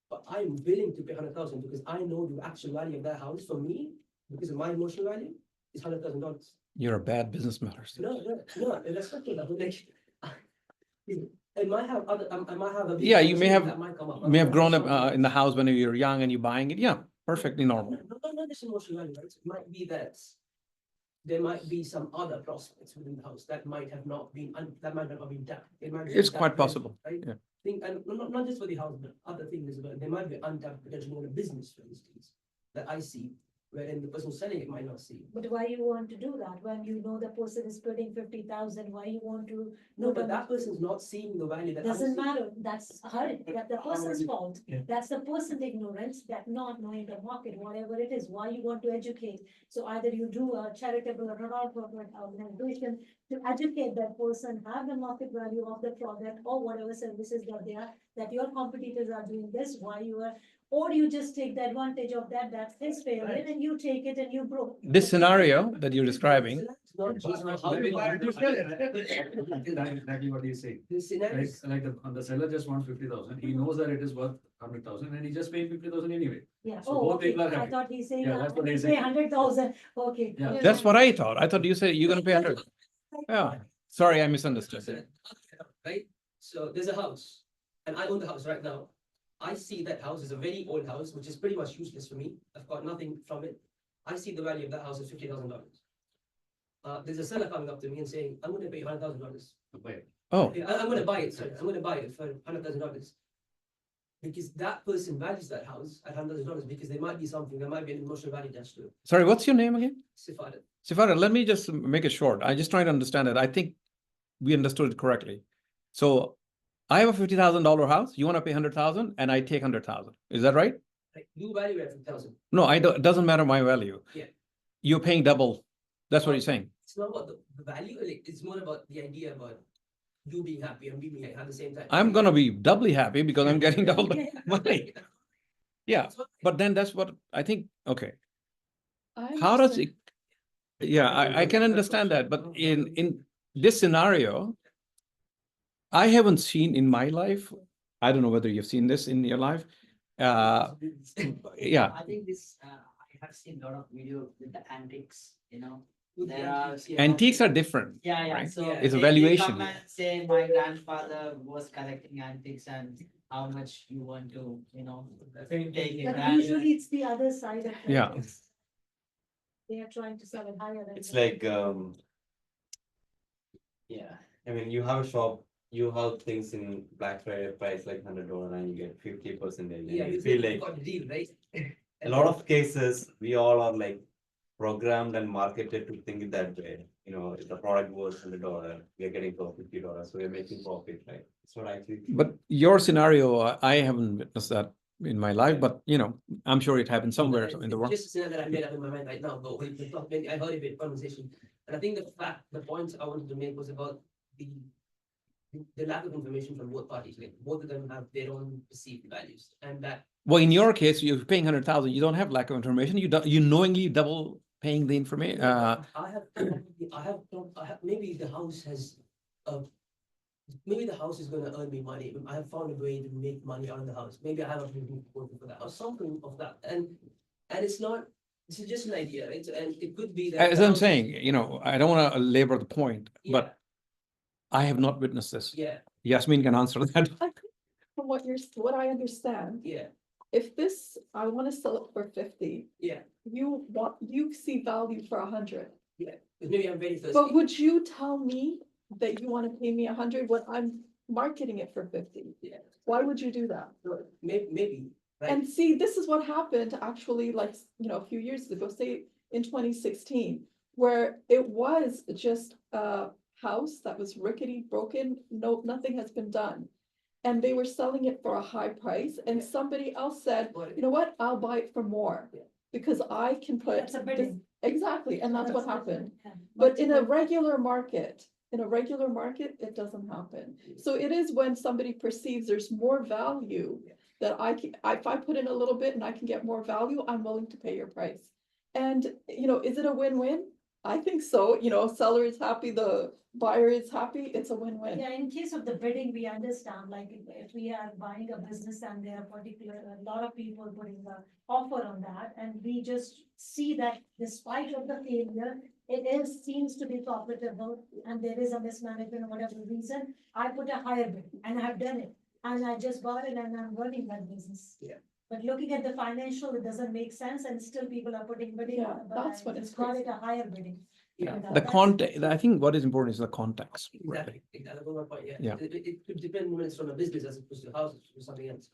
But I'm willing to pay 100,000 because I know the actual value of that house for me, because of my emotional value, is $100,000. You're a bad businessman. No, that's not true. Like, it might have other, I might have a. big Yeah, you may conversation have- that might come up. May have grown Something up in the else. house when you were young and you're buying it. Yeah, perfectly normal. Not just emotional value, right? It might be that there might be some other prospects within the house that might have not been, that might not have been tapped. It might be It's untapped quite potential, possible. Right? Yeah. Think, and not just for the house, but other things as well. There might be untapped potential in a business, for instance, that I see, wherein the person selling it might not see. But why you want to do that when you know the person is putting 50,000? Why you want to? No, but that person's not seeing the value that I Doesn't see. matter. That's her, that the person's fault. Yeah. That's the person's ignorance, that not knowing the market, whatever it is, why you want to educate. So either you do a charitable or non-profit organization to educate that person, have the market value of the product or whatever services that they are, that your competitors are doing this, why you are, or you just take the advantage of that, that's his failure, and you take it and you grow. This scenario that you're describing, It's not just how Very you hard to sell it, right? That's exactly what he's saying. The scenario. Like the seller just wants 50,000. He knows that it is worth 100,000 and he just paid 50,000 anyway. Yeah, So oh, both okay, people are I happy. thought he's saying, Yeah, that's what he's pay saying. 100,000, okay. Yeah. that's what I thought. I thought you said you're gonna pay 100. Yeah, sorry, I misunderstood. Right? So there's a house, and I own the house right now. I see that house is a very old house, which is pretty much useless for me. I've got nothing from it. I see the value of that house is $50,000. There's a seller coming up to me and saying, I'm gonna pay you $100,000. Wait. Oh, Yeah, I'm gonna buy it, sorry, I'm gonna buy it for $100,000. Because that person values that house at $100,000 because there might be something, there might be an emotional value attached to it. sorry, what's your name again? Sifada. Sifara, let me just make it short. I just trying to understand it. I think we understood it correctly. So I have a $50,000 house. You want to pay 100,000 and I take 100,000. Is that right? Like, you value it at 50,000. No, I don't, it doesn't matter my value. Yeah. You're paying double. That's what you're saying. It's not about the value, like, it's more about the idea about you being happy and being happy at the same time. I'm gonna be doubly happy because I'm getting double the money. Yeah, That's what- but then that's what I think, okay. I How does understand. it? Yeah, I can understand that, but in this scenario, I haven't seen in my life, I don't know whether you've seen this in your life. Yeah, I think this, I have seen a lot of video with the antiques, With the there are. antiques, yeah. antiques are different. Yeah, yeah, right? so. Yeah. It's a they valuation. Come and say, my grandfather was collecting antiques and how much you want to, take it. But and- usually it's the other side of. the Yeah. business. They are trying to sell it higher than. It's the- like, Yeah. I mean, you have a shop, you have things in Black Friday price like $100 and you get 50%. And Yeah, you you feel like got the deal, right? a lot of cases, we all are like programmed and marketed to think it that way. You know, if the product was $100, we are getting for $50, so we are making profit, right? It's not actually true. But your scenario, I haven't witnessed that in my life, but I'm sure it happens somewhere in the world. Just a scenario that I made up in my mind right now, but I heard of it conversation. And I think the point I wanted to make was about the lack of information from both parties. Like, both of them have their own perceived values, and that. Well, in your case, you're paying 100,000, you don't have lack of information, you knowingly double paying the information. I have, maybe the house has, maybe the house is gonna earn me money. I have found a way to make money out of the house. Maybe I have a people working for that or something of that. And it's not, it's just an idea, right? And it could be that. As the I'm house- saying, I don't want to labor the point, Yeah, but I have not witnessed this. yeah, Yasmin can answer that. From what I understand, yeah, if this, I want to sell it for 50, yeah, you see value for 100. yeah. Because maybe I'm very thirsty. But would you tell me that you want to pay me 100 when I'm marketing it for 50? Yeah. Why would you do that? Maybe, right? And see, this is what happened actually, like, a few years ago, say in 2016, where it was just house that was rickety, broken, no, nothing has been done. And they were selling it for a high price, and somebody else said, you know what, I'll buy it for more. Yeah. Because I can put. That's a bidding. Exactly, and that's what happened. Yeah. But in a Multiple- regular market, it doesn't happen. So it is when somebody perceives there's more value that I can, if I put in a little bit and I can get more value, I'm willing to pay your price. And, you know, is it a win-win? I think so, you know, seller is happy, the buyer is happy, it's a win-win. Yeah, in case of the bidding, we understand, like if we are buying a business and there are a lot of people putting the offer on that, and we just see that despite of the failure, seems to be profitable, and there is a mismanagement or whatever reason, I put a higher bid, and I have done it, and I just bought it and I'm running that business. Yeah. But looking at the financial, it doesn't make sense, and still people are putting bidding, Yeah, but that's what I it's just got crazy. it a higher bidding. Yeah. And, The that's- context, I think what is important is the context, Exactly, really. that's my point, yeah. Yeah. It could depend when it's from a business as opposed to a house or something else.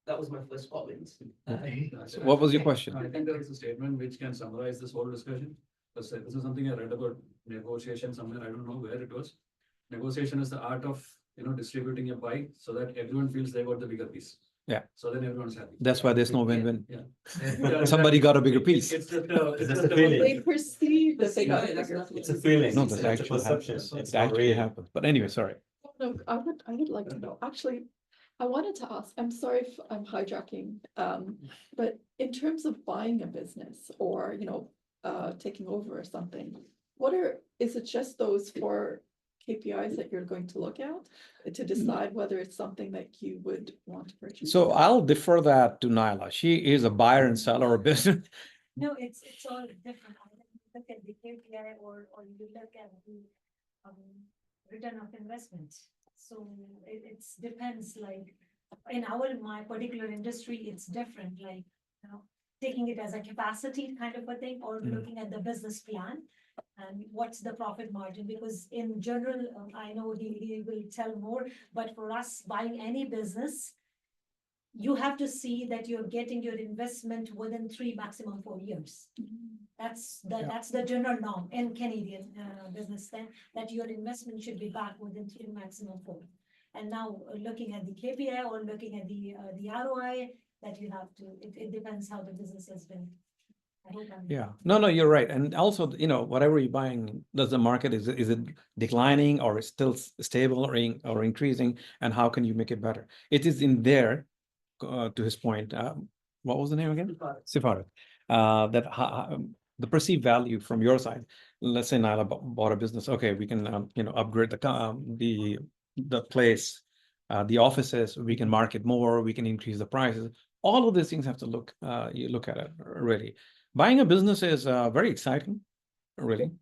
That was my first comment. So what was your question? I think there is a statement which can summarize this whole discussion. This is something I read about negotiation somewhere, I don't know where it was. Negotiation is the art of, you know, distributing a pie so that everyone feels they got the bigger piece. Yeah. So then everyone's happy. That's why there's no win-win. Yeah. Somebody got a bigger piece. It's just It's just a a feeling. They perceive that they got Yeah, a that's- bigger. that's what It's a feeling. No, It's that's a actually perception. happens. It's It not actually real. happens. But anyway, sorry. No, I would like to know, actually, I wanted to ask, I'm sorry if I'm hijacking, but in terms of buying a business or, you know, taking over or something, is it just those 4 KPIs that you're going to look at to decide whether it's something that you would want to purchase? So I'll defer that to Nyla. She is a buyer and seller of business. No, it's all different. Either you look at the KPI or you look at the return of investment. So it's depends, like in my particular industry, it's different, like, you know, taking it as a capacity kind of a thing, or Mhm. looking at the business plan. And what's the profit margin? Because in general, I know he will tell more, but for us buying any business, you have to see that you're getting your investment within 3, maximum 4 years. That's the general norm in Canadian business, then, that your investment should be back within 3, maximum 4. And now looking at the KPI or looking at the ROI, that you have to, it depends how the business has been. I hope I'm. Yeah, no, you're right. And also, you know, whatever you're buying, does the market, is it declining or is still stable or increasing? And how can you make it better? It is in there, to his point, what was the name again? Sifarat. The perceived value from your side. Let's say Nyla bought a business. Okay, we can, upgrade the place, the offices. We can market more. We can increase the prices. All of these things have to you look at it really. Buying a business is very exciting, really.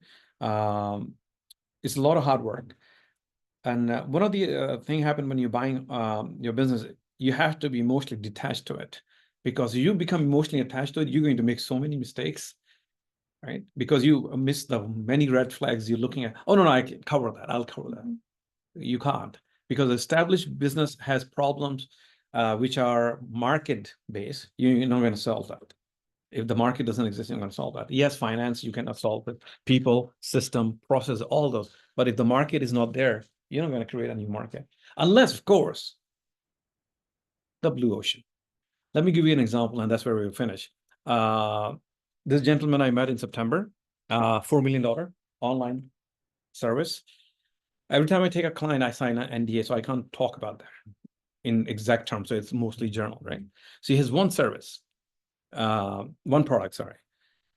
It's a lot of hard work. And one of the thing happened when you're buying your business, you have to be emotionally detached to it, because you become emotionally attached to it, you're going to make so many mistakes, right? Because you miss the many red flags you're looking at. Oh, no, I can cover that. I'll cover that. You can't, because established business has problems which are market-based. You're not going to solve that. If the market doesn't exist, you're going to solve that. Yes, finance, you cannot solve it. People, system, process, all those. But if the market is not there, you're not going to create a new market. Unless, of course, the blue ocean. Let me give you an example, and that's where we'll finish. This gentleman I met in September, $4 million online service. Every time I take a client, I sign an NDA, so I can't talk about that in exact terms. So it's mostly journal, right? So he has one service, one product, sorry.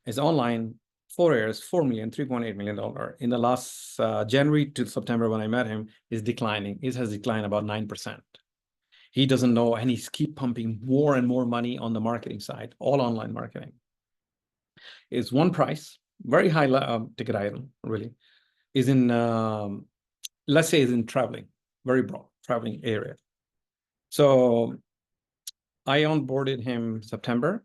It's online, 4 years, 4 million, $3.8 million. In the last January to September, when I met him, is declining. It has declined about 9%. He doesn't know, and he's keep pumping more and more money on the marketing side, all online marketing. It's one price, very high ticket item, really, is in, let's say is in traveling, very broad traveling area. So I onboarded him September.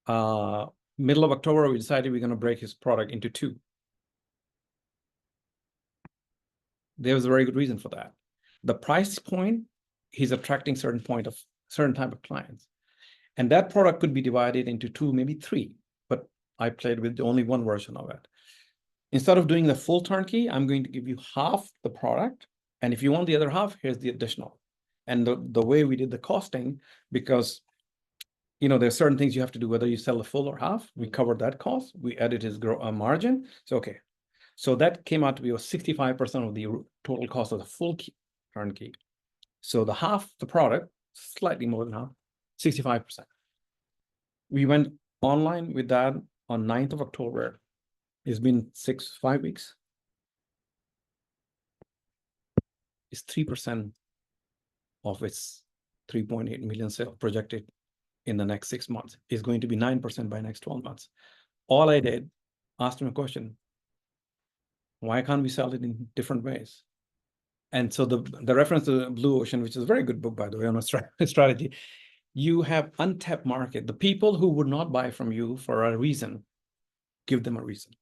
Middle of October, we decided we're going to break his product into 2. There was a very good reason for that. The price point, he's attracting certain type of clients. And that product could be divided into 2, maybe 3, but I played with only one version of it. Instead of doing the full turnkey, I'm going to give you half the product. And if you want the other half, here's the additional. And the way we did the costing, because there's certain things you have to do, whether you sell the full or half, we covered that cost, we added his margin. So, okay. So that came out to be 65% of the total cost of the full turnkey. So the half, the product, slightly more than half, 65%. We went online with that on 9th of October. It's been 5 weeks. It's 3% of its 3.8 million sales projected in the next 6 months. Is going to be 9% by next 12 months. All I did, asked him a question. Why can't we sell it in different ways? And so the reference to Blue Ocean, which is a very good book, by the way, on a strategy, you have untapped market. The people who would not buy from you for a reason, give them a reason.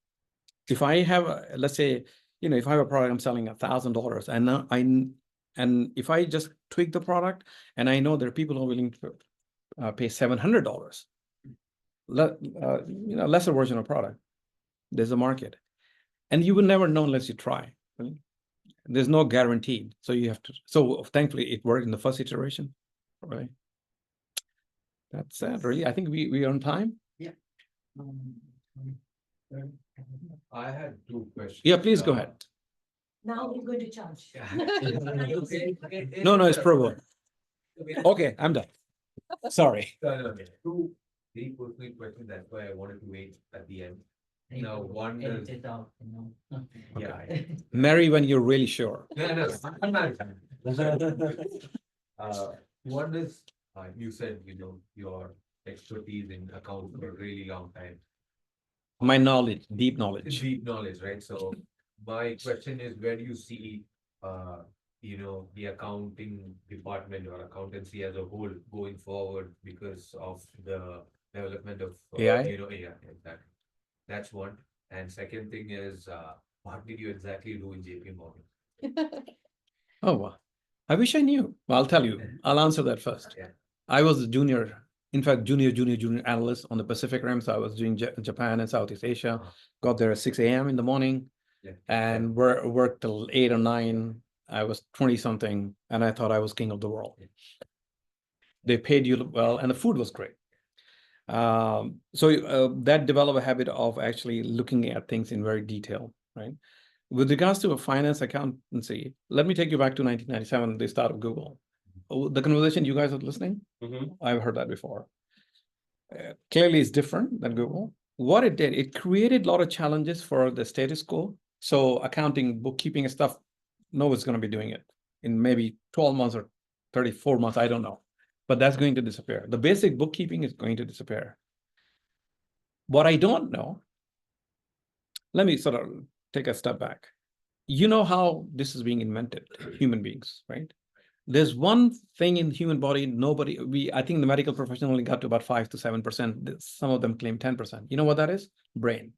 If I have, let's say, if I have a product, I'm selling $1,000, and if I just tweak the product, and I know there are people who are willing to pay $700, lesser version of product, there's a market, and you will never know unless you try. Right? There's no guarantee, so you have to. So thankfully, it worked in the first iteration, right? That's it. Really, I think we are on time. Yeah. I had 2 questions. Yeah, please go ahead. Now we're going to charge. No, it's pro bono. Okay, I'm done. Sorry. No. 2 very personal questions. That's why I wanted to wait at the end. Now, one is, Edit it out, yeah. Marry when you're really sure. No, I'm not. One is, you said, your expertise in accounts for a really long time. My knowledge, deep knowledge. Deep knowledge, right? So my question is, where do you see, the accounting department or accountancy as a whole going forward because of the development of AI? AI, exactly. That's one. And second thing is, what did you exactly do in JP Morgan? Oh, wow. I wish I knew. Well, I'll tell you. I'll answer that first. Yeah. I was a junior analyst on the Pacific Rim. So I was doing Japan and Southeast Asia. Got there at 6 a.m. in the morning, and worked till 8 or 9. I was 20 something, and I thought I was king of the world. They paid you well, and the food was great. So that developed a habit of actually looking at things in very detail, right? With regards to a finance accountancy, let me take you back to 1997, the start of Google. The conversation you guys are listening, I've heard that before. Clearly, it's different than Google. What it did, it created a lot of challenges for the status quo. So accounting, bookkeeping and stuff, no one's going to be doing it in maybe 12 months or 34 months, I don't know. But that's going to disappear. The basic bookkeeping is going to disappear. What I don't know, let me sort of take a step back. You know how this is being invented, human beings, right? There's one thing in the human body, I think the medical profession only got to about 5 to 7%. Some of them claim 10%. You know what that is? Brain.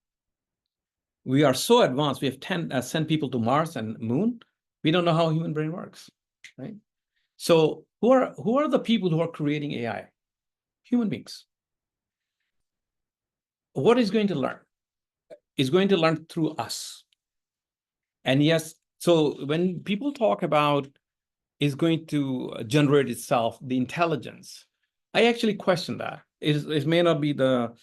We are so advanced. We have sent people to Mars and Moon. We don't know how human brain works, right? So who are the people who are creating AI? Human beings. What is going to learn? Is going to learn through us. And yes, so when people talk about is going to generate itself, the intelligence, I actually question that. It may not be the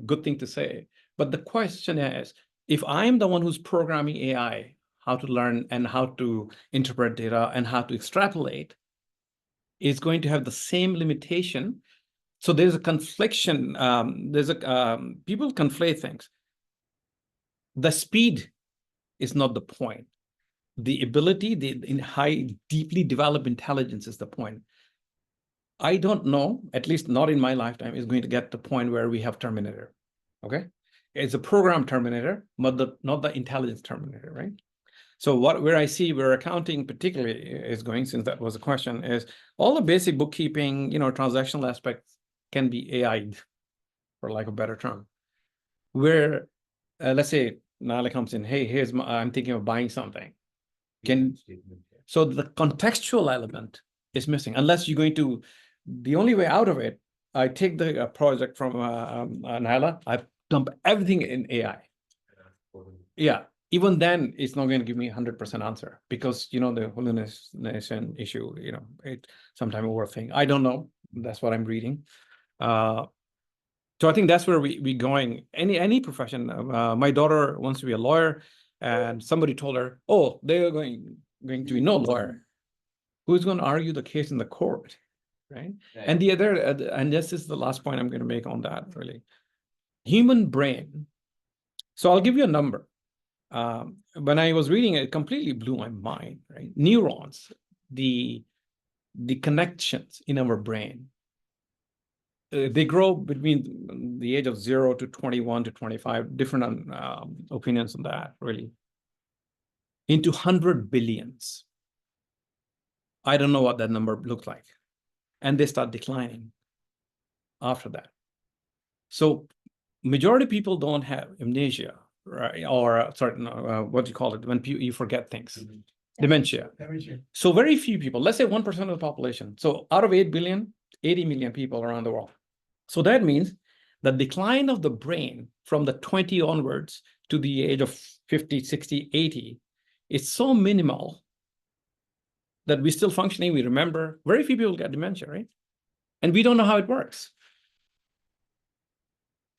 good thing to say, but the question is, if I'm the one who's programming AI, how to learn and how to interpret data and how to extrapolate, is going to have the same limitation. So there's a confliction. People conflate things. The speed is not the point. The ability, deeply developed intelligence is the point. I don't know, at least not in my lifetime, is going to get to the point where we have Terminator. Okay, it's a program Terminator, but not the intelligence Terminator, right? So where I see where accounting particularly is going, since that was a question, is all the basic bookkeeping, transactional aspects can be AI'd, for lack of a better term. Where, let's say Nala comes in, hey, I'm thinking of buying something. So the contextual element is missing, unless you're going to, the only way out of it, I take the project from Nala, I dump everything in AI. Yeah. even then, it's not going to give me 100% answer because, you know, the hallucination issue, you know, it sometimes overthink. I don't know. That's what I'm reading. So I think that's where we going. Any profession. My daughter wants to be a lawyer, and somebody told her, "Oh, they are going to be no lawyer. Who's going to argue the case in the court?" Right? And the other, and this is the last point I'm going to make on that. Really, human brain. So I'll give you a number. When I was reading it, it completely blew my mind. Right? Neurons, the connections in our brain. They grow between the age of 0 to 21 to 25, different opinions on that, really, into 100 billions. I don't know what that number looks like. And they start declining after that. So majority of people don't have amnesia, right? Or sorry, what do you call it? When you forget things, dementia. So very few people, let's say 1% of the population. So out of 8 billion, 80 million people around the world. So that means the decline of the brain from the 20 onwards to the age of 50, 60, 80 is so minimal that we're still functioning. We remember. Very few people get dementia, right? And we don't know how it works.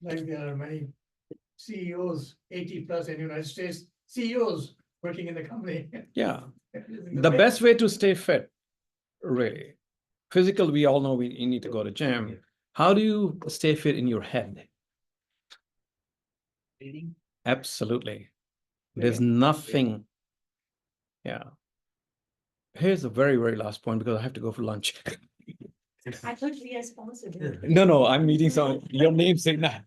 Like there are many CEOs, 80 plus in the United States, CEOs working in the company. Yeah. The best way to stay fit, really, physical, we all know you need to go to gym. How do you stay fit in your head? Reading. Absolutely. There's nothing. Yeah. Here's the very, very last point because I have to go for lunch. I thought we are sponsored. No, I'm meeting some, your name saying that.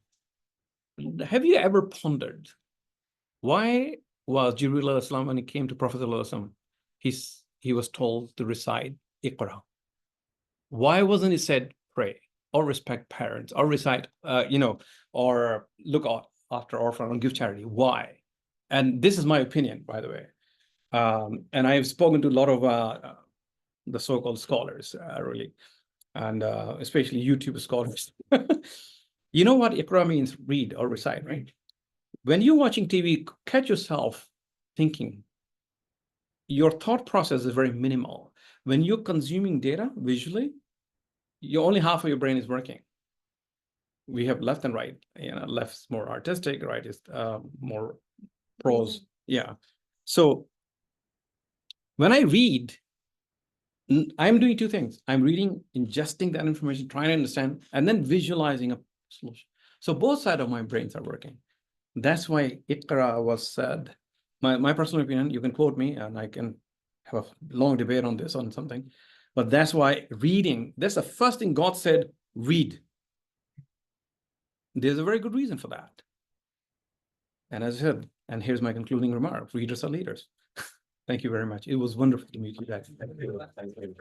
Have you ever pondered why was Jibril al-Islam, when he came to Prophet al-Islam, he was told to recite Iqra? Why wasn't he said pray or respect parents or recite, or look after orphan or give charity? Why? And this is my opinion, by the way. And I've spoken to a lot of the so-called scholars, really, and especially YouTube scholars. You know what Iqra means? Read or recite, right? When you're watching TV, catch yourself thinking. Your thought process is very minimal. When you're consuming data visually, only half of your brain is working. We have left and right. Left's more artistic, right is more prose. Yeah. So when I read, I'm doing two things. I'm reading, ingesting that information, trying to understand, and then visualizing a solution. So both sides of my brains are working. That's why Iqra was said. My personal opinion, you can quote me and I can have a long debate on this, on something. But that's why reading, that's the first thing God said, read. There's a very good reason for that. And as I said, and here's my concluding remark, readers are leaders. Thank you very much. It was wonderful to meet you guys. Thank you.